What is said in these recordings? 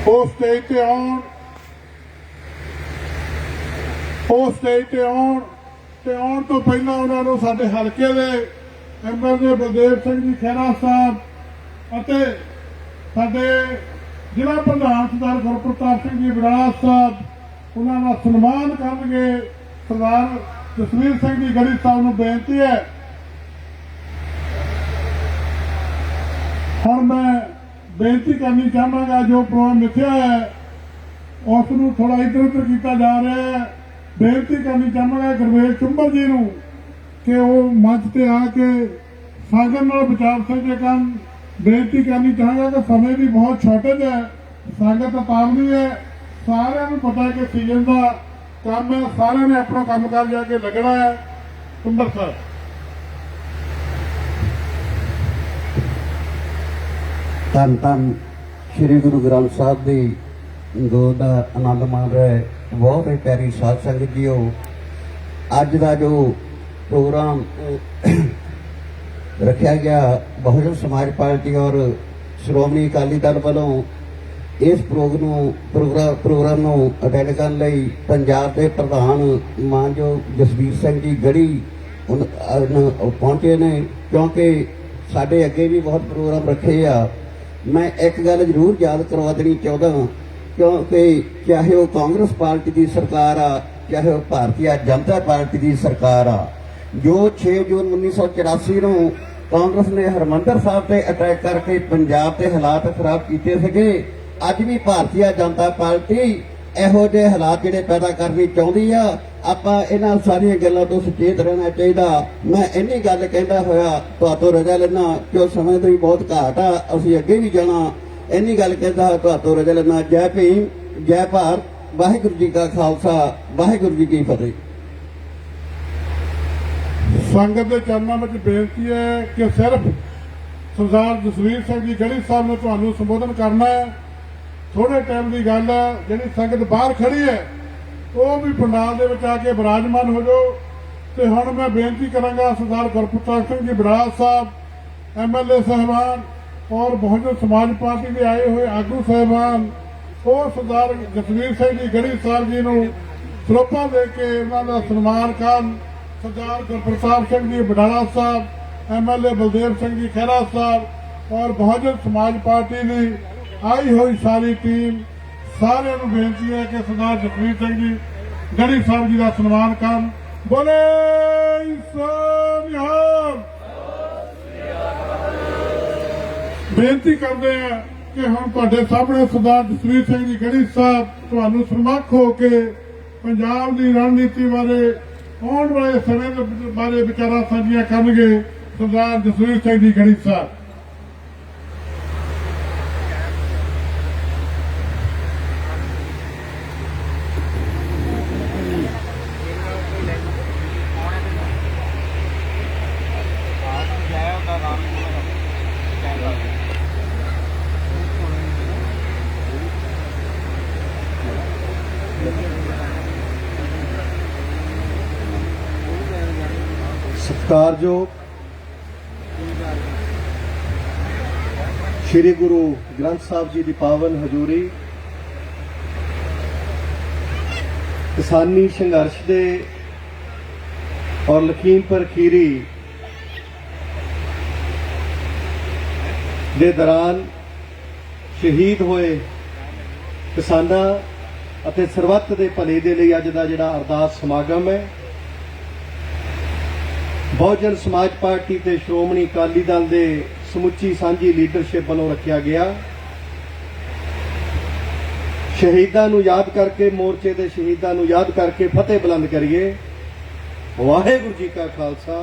ਉਹ ਸਟੇਜ ਤੇ ਆਉਣ ਤੇ ਆਉਣ ਤੋਂ ਪਹਿਲਾਂ ਉਹਨਾਂ ਨੂੰ ਸਾਡੇ ਹਲਕੇ ਦੇ ਐਮਐਲਏ ਬਲਦੇਵ ਸਿੰਘ ਜੀ ਖਹਿਰਾ ਸਾਹਿਬ ਅਤੇ ਸਾਡੇ ਜ਼ਿਲ੍ਹਾ ਪ੍ਰਧਾਨ ਸਰਦਾਰ ਗੁਰਪ੍ਰਤਾਪ ਸਿੰਘ ਜੀ ਬਰਾੜ ਸਾਹਿਬ ਉਹਨਾਂ ਦਾ ਸਨਮਾਨ ਕਰਨਗੇ। ਸਰਦਾਰ ਜਸਵੀਰ ਸਿੰਘ ਜੀ ਗੜੀ ਸਾਹਿਬ ਨੂੰ ਬੇਨਤੀ ਹੈ, ਹੁਣ ਮੈਂ ਬੇਨਤੀ ਕਰਨੀ ਚਾਹਾਂਗਾ ਜੋ ਪ੍ਰੋਗਰਾਮ ਲਿਖਿਆ ਹੈ ਉਸ ਨੂੰ ਥੋੜਾ ਇੱਧਰ ਉੱਧਰ ਕੀਤਾ ਜਾ ਰਿਹਾ ਹੈ। ਬੇਨਤੀ ਕਰਨੀ ਚਾਹਾਂਗਾ ਗੁਰਵੇਲ ਚੁੰਬਲ ਜੀ ਨੂੰ ਕਿ ਉਹ ਮੰਚ ਤੇ ਆ ਕੇ ਸੰਗਤ ਨਾਲ ਵਿਚਾਰ ਸਕਦੇ ਕੰਮ। ਬੇਨਤੀ ਕਰਨੀ ਚਾਹਾਂਗਾ ਕਿ ਸਮੇਂ ਦੀ ਬਹੁਤ ਸ਼ਾਰਟੇਜ ਹੈ, ਸੰਗਤ ਪਾਬੰਦੀ ਹੈ, ਸਾਰਿਆਂ ਨੂੰ ਪਤਾ ਹੈ ਕਿ ਸੀਜ਼ਨ ਦਾ ਕੰਮ ਹੈ, ਸਾਰਿਆਂ ਨੇ ਆਪਣਾ ਕੰਮ ਕਰ ਜਾ ਕੇ ਲੱਗਣਾ ਹੈ। ਚੁੰਬਲ ਸਾਹਿਬ ਧੰਨ ਧੰਨ ਸ਼੍ਰੀ ਗੁਰੂ ਗ੍ਰੰਥ ਸਾਹਿਬ ਦੀ ਗੋਦ ਦਾ ਆਨੰਦ ਮਾਣ ਰਹੇ ਬਹੁਤ ਹੀ ਪਿਆਰੀ ਸਾਧ ਸੰਗਤ ਜੀਓ। ਅੱਜ ਦਾ ਜੋ ਪ੍ਰੋਗਰਾਮ ਰੱਖਿਆ ਗਿਆ ਬਹੁਜਨ ਸਮਾਜ ਪਾਰਟੀ ਔਰ ਸ਼੍ਰੋਮਣੀ ਅਕਾਲੀ ਦਲ ਵੱਲੋਂ ਇਸ ਪ੍ਰੋਗਰਾਮ ਨੂੰ ਅਟੈਂਡ ਕਰਨ ਲਈ ਪੰਜਾਬ ਦੇ ਪ੍ਰਧਾਨ ਮਾਨਯੋਗ ਜਸਵੀਰ ਸਿੰਘ ਜੀ ਗੜੀ ਪਹੁੰਚੇ ਨੇ, ਕਿਉਂਕਿ ਸਾਡੇ ਅੱਗੇ ਵੀ ਬਹੁਤ ਪ੍ਰੋਗਰਾਮ ਰੱਖੇ ਆ। मैं एक गल जरूर याद करवा देनी चाहता हाँ, क्योंकि चाहे वो कांग्रेस पार्टी की सरकार आ, चाहे वो भारतीय जनता पार्टी की सरकार आ, जो 6 जून 1984 ਨੂੰ कांग्रेस ने हरमंदर साहब से अटैक करके पंजाब के हालात खराब किए थे, अज भी भारतीय जनता पार्टी ਇਹੋ ਜਿਹੇ ਹਾਲਾਤ ਜਿਹੜੇ ਪੈਦਾ ਕਰਨੀ ਚਾਹੁੰਦੀ ਆ। ਆਪਾਂ ਇਹਨਾਂ ਸਾਰੀਆਂ ਗੱਲਾਂ ਤੋਂ ਸੁਚੇਤ ਰਹਿਣਾ ਚਾਹੀਦਾ। ਮੈਂ ਇੰਨੀ ਗੱਲ ਕਹਿੰਦਾ ਹੋਇਆ ਤੁਹਾਤੋਂ ਰਜਾ ਲੈਣਾ ਕਿ ਸਮੇਂ ਦੀ ਬਹੁਤ ਘਾਟ ਆ, ਅਸੀਂ ਅੱਗੇ ਵੀ ਜਾਣਾ। ਇੰਨੀ ਗੱਲ ਕਹਿੰਦਾ ਤੁਹਾਤੋਂ ਰਜਾ ਲੈਣਾ। ਜੈ ਭੀਮ, ਜੈ ਭਾਰਤ, ਵਾਹਿਗੁਰੂ ਜੀ ਕਾ ਖਾਲਸਾ, ਵਾਹਿਗੁਰੂ ਜੀ ਕੀ ਫਤਿਹ। ਸੰਗਤ ਦੇ ਚਰਨਾਂ ਵਿੱਚ ਬੇਨਤੀ ਹੈ ਕਿ ਸਿਰਫ ਸਰਦਾਰ ਜਸਵੀਰ ਸਿੰਘ ਜੀ ਗੜੀ ਸਾਹਿਬ ਨੇ ਤੁਹਾਨੂੰ ਸੰਬੋਧਨ ਕਰਨਾ ਹੈ। ਥੋੜੇ ਟਾਈਮ ਦੀ ਗੱਲ ਹੈ, ਜਿਹੜੀ ਸੰਗਤ ਬਾਹਰ ਖੜੀ ਹੈ ਉਹ ਵੀ ਪੰਡਾਲ ਦੇ ਵਿੱਚ ਆ ਕੇ ਬਿਰਾਜਮਾਨ ਹੋ ਜਾਓ। ਤੇ ਹੁਣ ਮੈਂ ਬੇਨਤੀ ਕਰਾਂਗਾ ਸਰਦਾਰ ਗੁਰਪ੍ਰਤਾਪ ਸਿੰਘ ਜੀ ਬਰਾੜ ਸਾਹਿਬ, ਐਮਐਲਏ ਸਾਹਿਬਾਨ ਔਰ ਬਹੁਜਨ ਸਮਾਜ ਪਾਰਟੀ ਦੇ ਆਏ ਹੋਏ ਆਗੂ ਸਾਹਿਬਾਨ, ਉਹ ਸਰਦਾਰ ਜਸਵੀਰ ਸਿੰਘ ਜੀ ਗੜੀ ਸਾਹਿਬ ਜੀ ਨੂੰ ਸਰੋਪਾ ਦੇ ਕੇ ਉਹਨਾਂ ਦਾ ਸਨਮਾਨ ਕਰਨ। ਸਰਦਾਰ ਗੁਰਪ੍ਰਤਾਪ ਸਿੰਘ ਜੀ ਬਰਾੜ ਸਾਹਿਬ, ਐਮਐਲਏ ਬਲਦੇਵ ਸਿੰਘ ਜੀ ਖਹਿਰਾ ਸਾਹਿਬ ਔਰ ਬਹੁਜਨ ਸਮਾਜ ਪਾਰਟੀ ਦੀ आई हुई सारी टीम, सारे बेनती है कि सरदार जसवीर सिंह जी गढ़ी साहब जी का सन्मान कर। बोले बेनती करते हैं कि हम तुहाडे सामने सरदार जसवीर सिंह जी गढ़ी साहब तुहानू सन्मुख होके पंजाब की रणनीति बारे आने वाले समय बारे विचार साझियां करनगे। सरदार जसवीर सिंह जी गढ़ी साहब सत्कारयोग श्री गुरु ग्रंथ साहब जी की पावन हजूरी, किसानी संघर्ष दे और लखीमपुर खीरी दे दौरान शहीद होए किसानां अते सरबत दे भले दे लई अज दा जिहड़ा अरदास समागम है बहुजन समाज पार्टी ते श्रोमणी अकाली दल दे समुची सांझी लीडरशिप वालों रखा गया। शहीदां नूं याद करके, मोर्चे दे शहीदां नूं याद करके फतेह बुलंद करिए। वाहिगुरू जी का खालसा,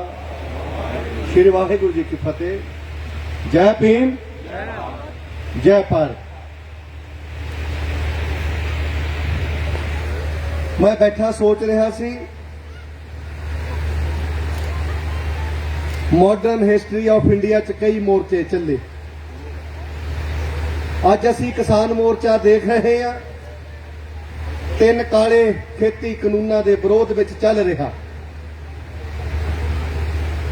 श्री वाहिगुरू जी की फतेह। जय भीम, जय भारत। मैं बैठा सोच रहा सी मॉडर्न हिस्टरी ऑफ इंडिया च कई मोर्चे चले, अज असी किसान मोर्चा देख रहे हैं। 3 काले खेती कानूनों के विरोध में चल रहा।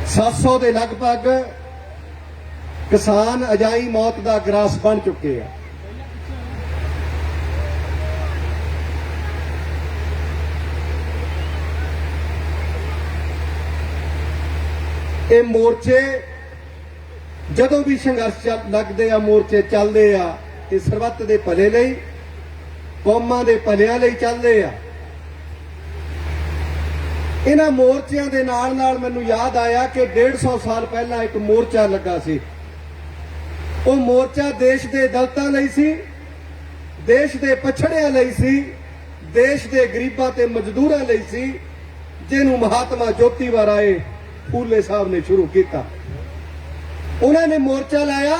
700 के लगभग किसान अजाई मौत का ग्रास बन चुके हैं। ਇਹ ਮੋਰਚੇ ਜਦੋਂ ਵੀ ਸੰਘਰਸ਼ ਲੱਗਦੇ ਆ, ਮੋਰਚੇ ਚੱਲਦੇ ਆ, ਇਹ ਸਰਬੱਤ ਦੇ ਭਲੇ ਲਈ, ਕੌਮਾਂ ਦੇ ਭਲਿਆਂ ਲਈ ਚੱਲਦੇ ਆ। ਇਹਨਾਂ ਮੋਰਚਿਆਂ ਦੇ ਨਾਲ ਨਾਲ ਮੈਨੂੰ ਯਾਦ ਆਇਆ ਕਿ 150 ਸਾਲ ਪਹਿਲਾਂ ਇੱਕ ਮੋਰਚਾ ਲੱਗਾ ਸੀ। ਉਹ ਮੋਰਚਾ ਦੇਸ਼ ਦੇ ਦਲਿਤਾਂ ਲਈ ਸੀ, ਦੇਸ਼ ਦੇ ਪਛੜਿਆਂ ਲਈ ਸੀ, ਦੇਸ਼ ਦੇ ਗਰੀਬਾਂ ਤੇ ਮਜ਼ਦੂਰਾਂ ਲਈ ਸੀ, ਜਿਹਨੂੰ ਮਹਾਤਮਾ ਜੋਤੀਬਾ ਰਾਏ ਫੂਲੇ ਸਾਹਿਬ ਨੇ ਸ਼ੁਰੂ ਕੀਤਾ। ਉਹਨਾਂ ਨੇ ਮੋਰਚਾ ਲਾਇਆ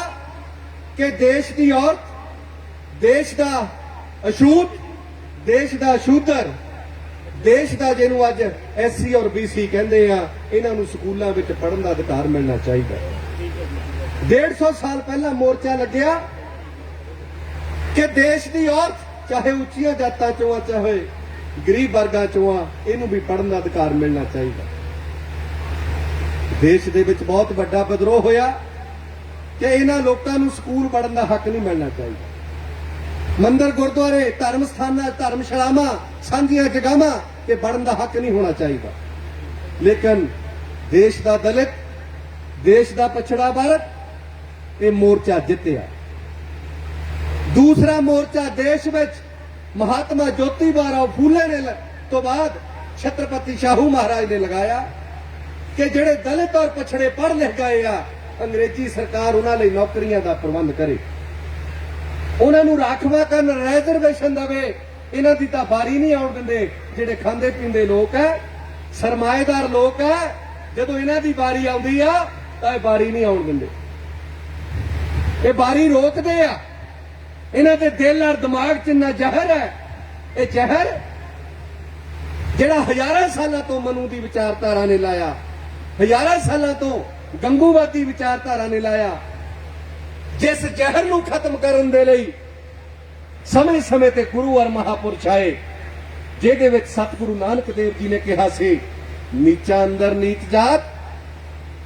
ਕਿ ਦੇਸ਼ ਦੀ ਔਰਤ, ਦੇਸ਼ ਦਾ ਅਛੂਤ, ਦੇਸ਼ ਦਾ ਸ਼ੂਦਰ, ਦੇਸ਼ ਦਾ ਜਿਹਨੂੰ ਅੱਜ ਐਸਸੀ ਔਰ ਬੀਸੀ ਕਹਿੰਦੇ ਆ, ਇਹਨਾਂ ਨੂੰ ਸਕੂਲਾਂ ਵਿੱਚ ਪੜ੍ਹਨ ਦਾ ਅਧਿਕਾਰ ਮਿਲਣਾ ਚਾਹੀਦਾ। 150 ਸਾਲ ਪਹਿਲਾਂ ਮੋਰਚਾ ਲੱਗਿਆ ਕਿ ਦੇਸ਼ ਦੀ ਔਰਤ, ਚਾਹੇ ਉੱਚੀਆਂ ਜਾਤਾਂ ਚੋਂ ਆ, ਚਾਹੇ ਗਰੀਬ ਵਰਗਾਂ ਚੋਂ ਆ, ਇਹਨੂੰ ਵੀ ਪੜ੍ਹਨ ਦਾ ਅਧਿਕਾਰ ਮਿਲਣਾ ਚਾਹੀਦਾ। ਦੇਸ਼ ਦੇ ਵਿੱਚ ਬਹੁਤ ਵੱਡਾ ਵਿਦਰੋਹ ਹੋਇਆ ਕਿ ਇਹਨਾਂ ਲੋਕਾਂ ਨੂੰ ਸਕੂਲ ਪੜ੍ਹਨ ਦਾ ਹੱਕ ਨਹੀਂ ਮਿਲਣਾ ਚਾਹੀਦਾ। ਮੰਦਿਰ, ਗੁਰਦੁਆਰੇ, ਧਰਮ ਸਥਾਨਾਂ, ਧਰਮਸ਼ਾਲਾਵਾਂ, ਸਾਂਝੀਆਂ ਜਗ੍ਹਾਵਾਂ ਤੇ ਪੜ੍ਹਨ ਦਾ ਹੱਕ ਨਹੀਂ ਹੋਣਾ ਚਾਹੀਦਾ। ਲੇਕਿਨ ਦੇਸ਼ ਦਾ ਦਲਿਤ, ਦੇਸ਼ ਦਾ ਪਛੜਾ ਵਰਗ ਇਹ ਮੋਰਚਾ ਜਿੱਤਿਆ। ਦੂਸਰਾ ਮੋਰਚਾ ਦੇਸ਼ ਵਿੱਚ ਮਹਾਤਮਾ ਜੋਤੀਬਾ ਰਾਓ ਫੂਲੇ ਨੇ ਤੋਂ ਬਾਅਦ ਛਤਰਪਤੀ ਸ਼ਾਹੂ ਮਹਾਰਾਜ ਨੇ ਲਗਾਇਆ ਕਿ ਜਿਹੜੇ ਦਲਿਤ ਔਰ ਪਛੜੇ ਪੜ੍ਹ ਲਿਖ ਗਏ ਆ, ਅੰਗਰੇਜ਼ੀ ਸਰਕਾਰ ਉਹਨਾਂ ਲਈ ਨੌਕਰੀਆਂ ਦਾ ਪ੍ਰਬੰਧ ਕਰੇ, ਉਹਨਾਂ ਨੂੰ ਰਾਖਵਾ ਕਰਨ, ਰਿਜ਼ਰਵੇਸ਼ਨ ਦੇਵੇ। ਇਹਨਾਂ ਦੀ ਤਾਂ ਬਾਰੀ ਨਹੀਂ ਆਉਣ ਦਿੰਦੇ। ਜਿਹੜੇ ਖਾਂਦੇ ਪੀਂਦੇ ਲੋਕ ਹੈ, ਸਰਮਾਏਦਾਰ ਲੋਕ ਹੈ, ਜਦੋਂ ਇਹਨਾਂ ਦੀ ਬਾਰੀ ਆਉਂਦੀ ਆ ਤਾਂ ਇਹ ਬਾਰੀ ਨਹੀਂ ਆਉਣ ਦਿੰਦੇ, ਇਹ ਬਾਰੀ ਰੋਕਦੇ ਆ। ਇਹਨਾਂ ਦੇ ਦਿਲ ਔਰ ਦਿਮਾਗ 'ਚ ਇੰਨਾ ਜ਼ਹਿਰ ਹੈ, ਇਹ ਜ਼ਹਿਰ ਜਿਹੜਾ ਹਜ਼ਾਰਾਂ ਸਾਲਾਂ ਤੋਂ ਮਨੂ ਦੀ ਵਿਚਾਰਧਾਰਾ ਨੇ ਲਾਇਆ, ਹਜ਼ਾਰਾਂ ਸਾਲਾਂ ਤੋਂ ਗੰਗੂਵਾਦੀ ਵਿਚਾਰਧਾਰਾ ਨੇ ਲਾਇਆ। ਜਿਸ ਜ਼ਹਿਰ ਨੂੰ ਖਤਮ ਕਰਨ ਦੇ ਲਈ ਸਮੇਂ-ਸਮੇਂ ਤੇ ਗੁਰੂ ਔਰ ਮਹਾਪੁਰਸ਼ ਆਏ, ਜਿਹਦੇ ਵਿੱਚ ਸਤਿਗੁਰੂ ਨਾਨਕ ਦੇਵ ਜੀ ਨੇ ਕਿਹਾ ਸੀ, ਨੀਚਾ ਅੰਦਰ ਨੀਚ ਜਾਤ,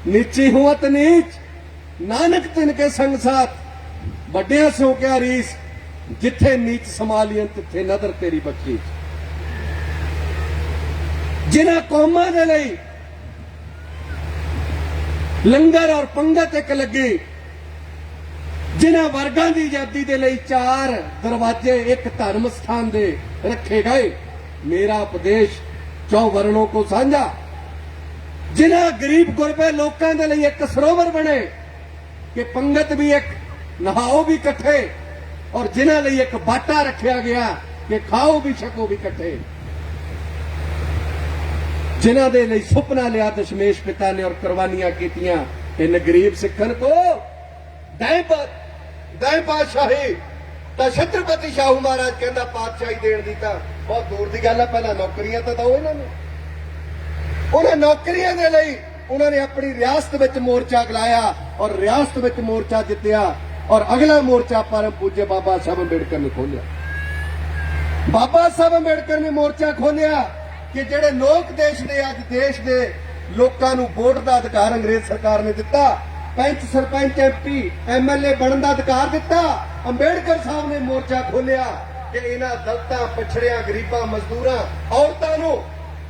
ਨੀਚੀ ਹੁਅਤ ਨੀਚ, ਨਾਨਕ ਤਿਨ ਕੇ ਸੰਗ ਸਾਥ, ਵੱਡਿਆਂ ਸੋ ਕਿਆ ਰੀਸ, ਜਿੱਥੇ ਨੀਚ ਸਮਾਲੀਆਂ ਤਿੱਥੇ ਨਦਰ ਤੇਰੀ ਬਖਸ਼ੀ। ਜਿਨ੍ਹਾਂ ਕੌਮਾਂ ਦੇ ਲਈ ਲੰਗਰ ਔਰ ਪੰਗਤ ਇੱਕ ਲੱਗੀ, ਜਿਨ੍ਹਾਂ ਵਰਗਾਂ ਦੀ ਆਜ਼ਾਦੀ ਦੇ ਲਈ 4 ਦਰਵਾਜ਼ੇ ਇੱਕ ਧਰਮ ਸਥਾਨ ਦੇ ਰੱਖੇ ਗਏ, ਮੇਰਾ ਉਪਦੇਸ਼ 4 ਵਰਣੋਂ ਕੋ ਸਾਂਝਾ, ਜਿਨ੍ਹਾਂ ਗਰੀਬ ਗੁਰਬੇ ਲੋਕਾਂ ਦੇ ਲਈ ਇੱਕ ਸਰੋਵਰ ਬਣੇ ਕਿ ਪੰਗਤ ਵੀ ਇੱਕ, ਨਹਾਓ ਵੀ ਇਕੱਠੇ, ਔਰ ਜਿਨ੍ਹਾਂ ਲਈ ਇੱਕ ਬਾਟਾ ਰੱਖਿਆ ਗਿਆ ਕਿ ਖਾਓ ਵੀ ਛਕੋ ਵੀ ਇਕੱਠੇ, ਜਿਨ੍ਹਾਂ ਦੇ ਲਈ ਸੁਪਨਾ ਲਿਆ ਦਸ਼ਮੇਸ਼ ਪਿਤਾ ਨੇ ਔਰ ਕੁਰਬਾਨੀਆਂ ਕੀਤੀਆਂ। ਇਨ ਗਰੀਬ ਸਿੱਖਣ ਕੋ ਦੈ ਪਾਤਸ਼ਾਹੀ, ਤਾਂ ਛਤਰਪਤੀ ਸ਼ਾਹੂ ਮਹਾਰਾਜ ਕਹਿੰਦਾ ਪਾਤਸ਼ਾਹੀ ਦੇਣ ਦੀ ਤਾਂ ਬਹੁਤ ਦੂਰ ਦੀ ਗੱਲ ਹੈ, ਪਹਿਲਾਂ ਨੌਕਰੀਆਂ ਤਾਂ ਦਿਓ ਇਹਨਾਂ ਨੂੰ। ਉਹਨਾਂ ਨੌਕਰੀਆਂ ਦੇ ਲਈ ਉਹਨਾਂ ਨੇ ਆਪਣੀ ਰਿਆਸਤ ਵਿੱਚ ਮੋਰਚਾ ਚਲਾਇਆ ਔਰ ਰਿਆਸਤ ਵਿੱਚ ਮੋਰਚਾ ਜਿੱਤਿਆ, ਔਰ ਅਗਲਾ ਮੋਰਚਾ ਪਰਮ ਪੂਜਯ ਬਾਬਾ ਸਾਹਿਬ ਅੰਬੇਡਕਰ ਨੇ ਖੋਲਿਆ। ਬਾਬਾ ਸਾਹਿਬ ਅੰਬੇਡਕਰ ਨੇ ਮੋਰਚਾ ਖੋਲਿਆ ਕਿ ਜਿਹੜੇ ਲੋਕ ਦੇਸ਼ ਦੇ, ਅੱਜ ਦੇਸ਼ ਦੇ ਲੋਕਾਂ ਨੂੰ ਵੋਟ ਦਾ ਅਧਿਕਾਰ ਅੰਗਰੇਜ਼ ਸਰਕਾਰ ਨੇ ਦਿੱਤਾ, ਪੰਚ, ਸਰਪੰਚ, ਐਮਪੀ, ਐਮਐਲਏ ਬਣਨ ਦਾ ਅਧਿਕਾਰ ਦਿੱਤਾ, ਅੰਬੇਡਕਰ ਸਾਹਿਬ ਨੇ ਮੋਰਚਾ ਖੋਲਿਆ ਕਿ ਇਹਨਾਂ ਦਲਿਤਾਂ, ਪਛੜਿਆਂ, ਗਰੀਬਾਂ, ਮਜ਼ਦੂਰਾਂ, ਔਰਤਾਂ ਨੂੰ,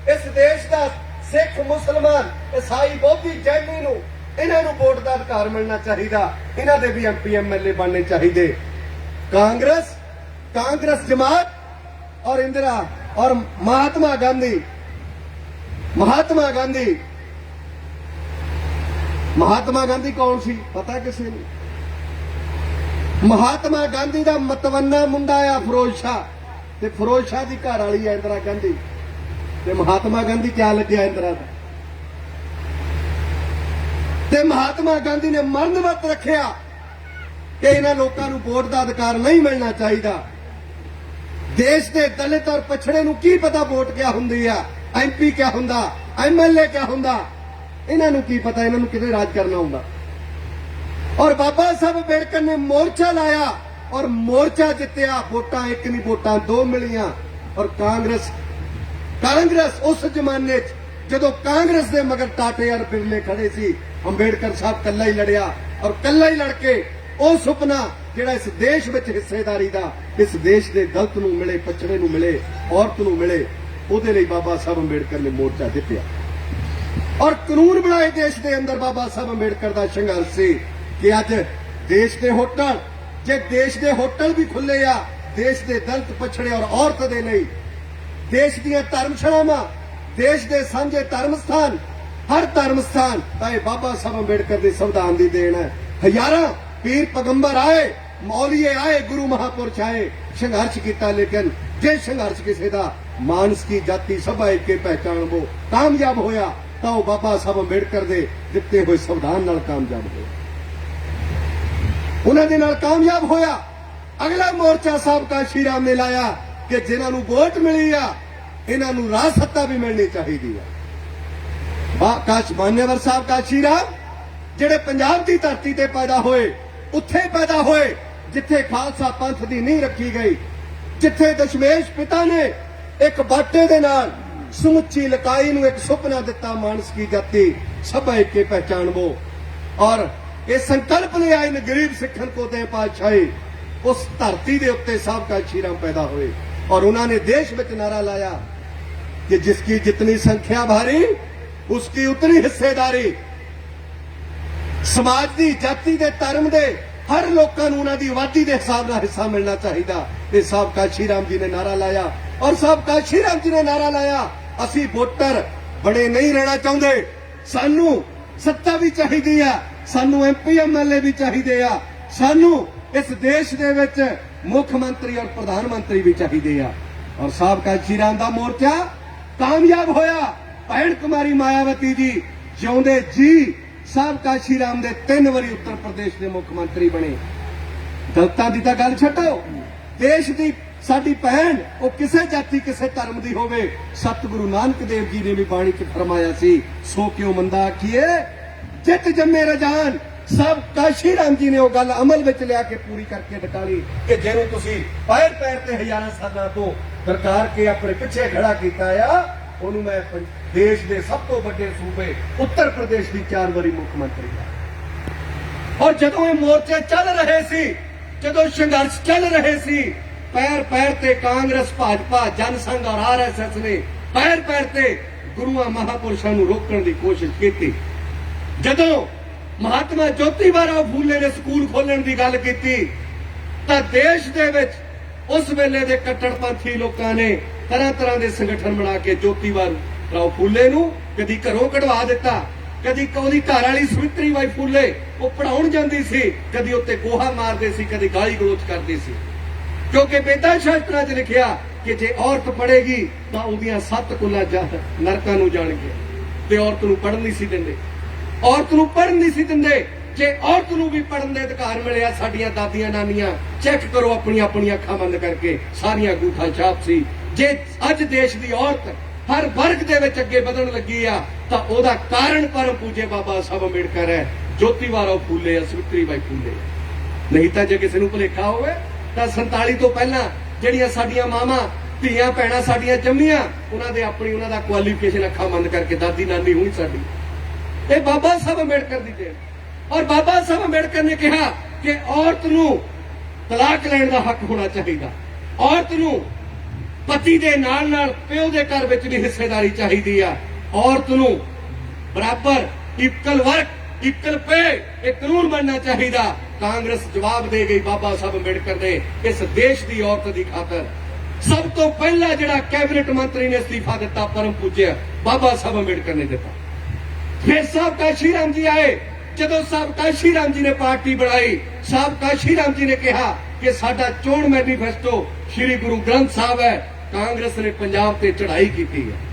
ਇਸ ਦੇਸ਼ ਦਾ ਸਿੱਖ, ਮੁਸਲਮਾਨ, ਈਸਾਈ, ਬੋਧੀ, ਜੈਨੀ ਨੂੰ, ਇਹਨਾਂ ਨੂੰ ਵੋਟ ਦਾ ਅਧਿਕਾਰ ਮਿਲਣਾ ਚਾਹੀਦਾ, ਇਹਨਾਂ ਦੇ ਵੀ ਐਮਪੀ, ਐਮਐਲਏ ਬਣਨੇ ਚਾਹੀਦੇ। ਕਾਂਗਰਸ ਜਮਾਤ ਔਰ ਇੰਦਰਾ ਔਰ ਮਹਾਤਮਾ ਗਾਂਧੀ ਕੌਣ ਸੀ ਪਤਾ ਕਿਸੇ ਨੂੰ? ਮਹਾਤਮਾ ਗਾਂਧੀ ਦਾ ਮਤਵੰਨਾ ਮੁੰਡਾ ਆ ਫਿਰੋਜ਼ ਸ਼ਾਹ, ਤੇ ਫਿਰੋਜ਼ ਸ਼ਾਹ ਦੀ ਘਰ ਵਾਲੀ ਆ ਇੰਦਰਾ ਗਾਂਧੀ, ਤੇ ਮਹਾਤਮਾ ਗਾਂਧੀ ਕਿਆ ਲੱਗਿਆ ਇੰਦਰਾ ਦਾ? ਤੇ ਮਹਾਤਮਾ ਗਾਂਧੀ ਨੇ ਮਰਨ ਵਰਤ ਰੱਖਿਆ ਕਿ ਇਹਨਾਂ ਲੋਕਾਂ ਨੂੰ ਵੋਟ ਦਾ ਅਧਿਕਾਰ ਨਹੀਂ ਮਿਲਣਾ ਚਾਹੀਦਾ। ਦੇਸ਼ ਦੇ ਦਲਿਤ ਔਰ ਪਛੜੇ ਨੂੰ ਕੀ ਪਤਾ ਵੋਟ ਕਿਆ ਹੁੰਦੀ ਆ, ਐਮਪੀ ਕਿਆ ਹੁੰਦਾ, ਐਮਐਲਏ ਕਿਆ ਹੁੰਦਾ, ਇਹਨਾਂ ਨੂੰ ਕੀ ਪਤਾ, ਇਹਨਾਂ ਨੂੰ ਕਿਵੇਂ ਰਾਜ ਕਰਨਾ ਹੁੰਦਾ। ਔਰ ਬਾਬਾ ਸਾਹਿਬ ਅੰਬੇਡਕਰ ਨੇ ਮੋਰਚਾ ਲਾਇਆ ਔਰ ਮੋਰਚਾ ਜਿੱਤਿਆ। ਵੋਟਾਂ ਇੱਕ ਨਹੀਂ, ਵੋਟਾਂ 2 ਮਿਲੀਆਂ। ਔਰ ਕਾਂਗਰਸ ਉਸ ਜ਼ਮਾਨੇ 'ਚ ਜਦੋਂ ਕਾਂਗਰਸ ਦੇ ਮਗਰ ਟਾਟੇ ਔਰ ਬਿਰਲੇ ਖੜੇ ਸੀ, ਅੰਬੇਡਕਰ ਸਾਹਿਬ ਕੱਲਾ ਹੀ ਲੜਿਆ, ਔਰ ਕੱਲਾ ਹੀ ਲੜ ਕੇ ਉਹ ਸੁਪਨਾ ਜਿਹੜਾ ਇਸ ਦੇਸ਼ ਵਿੱਚ ਹਿੱਸੇਦਾਰੀ ਦਾ, ਇਸ ਦੇਸ਼ ਦੇ ਦਲਿਤ ਨੂੰ ਮਿਲੇ, ਪਛੜੇ ਨੂੰ ਮਿਲੇ, ਔਰਤ ਨੂੰ ਮਿਲੇ, ਉਹਦੇ ਲਈ ਬਾਬਾ ਸਾਹਿਬ ਅੰਬੇਡਕਰ ਨੇ ਮੋਰਚਾ ਜਿੱਤਿਆ। ਔਰ ਕਾਨੂੰਨ ਬਣਾਏ ਦੇਸ਼ ਦੇ ਅੰਦਰ ਬਾਬਾ ਸਾਹਿਬ ਅੰਬੇਡਕਰ ਦਾ ਸੰਘਰਸ਼ ਸੀ ਕਿ ਅੱਜ ਦੇਸ਼ ਦੇ ਹੋਟਲ, ਜੇ ਦੇਸ਼ ਦੇ ਹੋਟਲ ਵੀ ਖੁੱਲੇ ਆ ਦੇਸ਼ ਦੇ ਦਲਿਤ ਪਛੜੇ ਔਰ ਔਰਤ ਦੇ ਲਈ, ਦੇਸ਼ ਦੀਆਂ ਧਰਮਸ਼ਾਲਾਵਾਂ, ਦੇਸ਼ ਦੇ ਸਾਂਝੇ ਧਰਮ ਸਥਾਨ, ਹਰ ਧਰਮ ਸਥਾਨ ਤਾਂ ਇਹ ਬਾਬਾ ਸਾਹਿਬ ਅੰਬੇਡਕਰ ਦੇ ਸੰਵਿਧਾਨ ਦੀ ਦੇਣ ਹੈ। ਹਜ਼ਾਰਾਂ ਪੀਰ ਪੈਗੰਬਰ ਆਏ, ਮੌਲੀਏ ਆਏ, ਗੁਰੂ ਮਹਾਪੁਰਸ਼ ਆਏ, ਸੰਘਰਸ਼ ਕੀਤਾ, ਲੇਕਿਨ ਜੇ ਸੰਘਰਸ਼ ਕਿਸੇ ਦਾ ਮਾਨਸ ਕੀ ਜਾਤੀ ਸਭਾ ਇੱਕ ਕੇ ਪਹਿਚਾਣ ਉਹ ਕਾਮਯਾਬ ਹੋਇਆ ਤਾਂ ਉਹ ਬਾਬਾ ਸਾਹਿਬ ਅੰਬੇਡਕਰ ਦੇ ਦਿੱਤੇ ਹੋਏ ਸੰਵਿਧਾਨ ਨਾਲ ਕਾਮਯਾਬ ਹੋਇਆ, ਉਹਨਾਂ ਦੇ ਨਾਲ ਕਾਮਯਾਬ ਹੋਇਆ। ਅਗਲਾ ਮੋਰਚਾ ਸਾਹਿਬ ਕਾ ਸ਼੍ਰੀ ਰਾਮ ਨੇ ਲਾਇਆ ਕਿ ਜਿਨ੍ਹਾਂ ਨੂੰ ਵੋਟ ਮਿਲੀ ਆ ਇਹਨਾਂ ਨੂੰ ਰਾਜ ਸੱਤਾ ਵੀ ਮਿਲਣੀ ਚਾਹੀਦੀ ਆ। ਕਾਸ਼ ਮਾਨਯਵਰ ਸਾਹਿਬ ਕਾ ਸ਼੍ਰੀ ਰਾਮ ਜਿਹੜੇ ਪੰਜਾਬ ਦੀ ਧਰਤੀ ਤੇ ਪੈਦਾ ਹੋਏ, ਉੱਥੇ ਪੈਦਾ ਹੋਏ ਜਿੱਥੇ ਖਾਲਸਾ ਪੰਥ ਦੀ ਨੀਂਹ ਰੱਖੀ ਗਈ, ਜਿੱਥੇ ਦਸ਼ਮੇਸ਼ ਪਿਤਾ ਨੇ ਇੱਕ ਬਾਟੇ ਦੇ ਨਾਲ ਸਮੁੱਚੀ ਲਕਾਈ ਨੂੰ ਇੱਕ ਸੁਪਨਾ ਦਿੱਤਾ, ਮਾਨਸ ਕੀ ਜਾਤੀ ਸਭਾ ਇੱਕ ਕੇ ਪਹਿਚਾਨਵੋ, ਔਰ ਇਹ ਸੰਕਲਪ ਲਿਆ इन गरीब सिखन को दे पातशाही। उस धरती के उत्ते साहब का श्री राम पैदा हुए और उन्होंने देश में नारा लाया कि जिसकी जितनी संख्या भारी उसकी उतनी हिस्सेदारी। समाज की जाति के धर्म के हर लोगों को उन्होंने आबादी के हिसाब से हिस्सा मिलना चाहिए। ये साहब का श्री राम जी ने नारा लाया और साहब का श्री राम जी ने नारा लाया असी वोटर बड़े नहीं रहना चाहते, सानू सत्ता भी चाहिए है, सानू MP MLA भी चाहिए आ, सानू इस देश दे विच मुख्य मंत्री और प्रधानमंत्री भी चाहिए आ। और साहब का श्री राम दा मोर्चा कामयाब होया। भैन कुमारी मायावती जी जिउंदे जी साहब का श्री राम दे 3 वारी उत्तर प्रदेश के मुख्यमंत्री बने। दलितां दी तां गल छड्डो, देश दी साडी भैन वो किसे जाति किसे धर्म दी होवे, सतगुरु नानक देव जी ने भी बाणी च फरमाया सी, सो क्यों मंदा आखिए जित जम्मे रजान। सब काशी राम जी ने वो गल अमल विच लिया के पूरी करके दिखाई कि जिन्हों तुसी पैर पैर ते हजारां सालां तो दरकार के अपने पिछे खड़ा कीता आ, उन्होंने मैं देश के सब तो बड़े सूबे उत्तर प्रदेश की 4 वारी मुख्यमंत्री है। और जदों ये मोर्चे चल रहे सी, जदों संघर्ष चल रहे सी, पैर पैर ते कांग्रेस, भाजपा, जनसंघ और RSS ने पैर पैर ते गुरुआं महापुरुषां नूं रोकण दी कोशिश की। जदों महात्मा ज्योतिबा राव फूले ने स्कूल खोलने की गल की तो देश दे विच उस वेले दे कट्टरपंथी लोगों ने तरह तरह के संगठन बना के ज्योतिबा राव फूले नूं कदी घरों कढवा दिता, कदी ओहदी घर वाली सवित्री बाई फूले वो पढ़ाउण जांदी सी, कदी उत्ते गोहा मारदे सी, कदी गाली गलोच करदी सी। क्योंकि वेदां शास्त्रां च लिखिया कि जे औरत पढ़ेगी तो ओहदियां 7 कुलां नरकां नूं जाणगे, ते औरत नूं पढ़न नहीं सी दिंदे, औरत नूं पढ़न नहीं सी दिंदे। जे औरत नूं भी पढ़न दे अधिकार मिलिया, साडियां दादियां नानियां चेक करो अपनी अपनी अखां बंद करके सारियां अंगूठा छाप सी। जे अज देश दी औरत हर वर्ग दे विच अगे वधण लगी आ तां ओहदा कारण परम पूजे बाबा साहब अंबेडकर है, ज्योतिबा राव फूले, सवित्री बाई फूले। नहीं तां जे किसी नूं भुलेखा होवे तां 47 तो पहलां ਜਿਹੜੀਆਂ ਸਾਡੀਆਂ ਮਾਵਾਂ ਧੀਆਂ ਭੈਣਾਂ ਸਾਡੀਆਂ ਜੰਮੀਆਂ ਉਹਨਾਂ ਦੇ ਆਪਣੀ ਉਹਨਾਂ ਦਾ ਕੁਆਲੀਫਿਕੇਸ਼ਨ ਅੱਖਾਂ ਬੰਦ ਕਰਕੇ ਦਾਦੀ ਨਾਨੀ ਹੋਣੀ ਸਾਡੀ। ਇਹ ਬਾਬਾ ਸਾਹਿਬ ਅੰਬੇਡਕਰ ਦੀ ਦੇਣ। ਔਰ ਬਾਬਾ ਸਾਹਿਬ ਅੰਬੇਡਕਰ ਨੇ ਕਿਹਾ ਕਿ ਔਰਤ ਨੂੰ ਤਲਾਕ ਲੈਣ ਦਾ ਹੱਕ ਹੋਣਾ ਚਾਹੀਦਾ, ਔਰਤ ਨੂੰ ਪਤੀ ਦੇ ਨਾਲ ਨਾਲ ਪਿਓ ਦੇ ਘਰ ਵਿੱਚ ਵੀ ਹਿੱਸੇਦਾਰੀ ਚਾਹੀਦੀ ਆ, ਔਰਤ ਨੂੰ ਬਰਾਬਰ ਇਕੁਅਲ ਵਰਕ इक्वल पे एक कानून बनना चाहिए। कांग्रेस जवाब दे गई बाबा साहब अंबेडकर ने इस देश की औरत की खातर। सब तो पहला जिहड़ा कैबिनेट मंत्री ने इस्तीफा दिता परम पूज्य बाबा साहब अंबेडकर ने दिता। फिर साहब काशी राम जी आए, जदों साहब काशी राम जी ने पार्टी बनाई, साहब काशी राम जी ने कहा कि साडा चोण मैनीफेस्टो श्री गुरु ग्रंथ साहब है। कांग्रेस ने पंजाब ते चढ़ाई की है।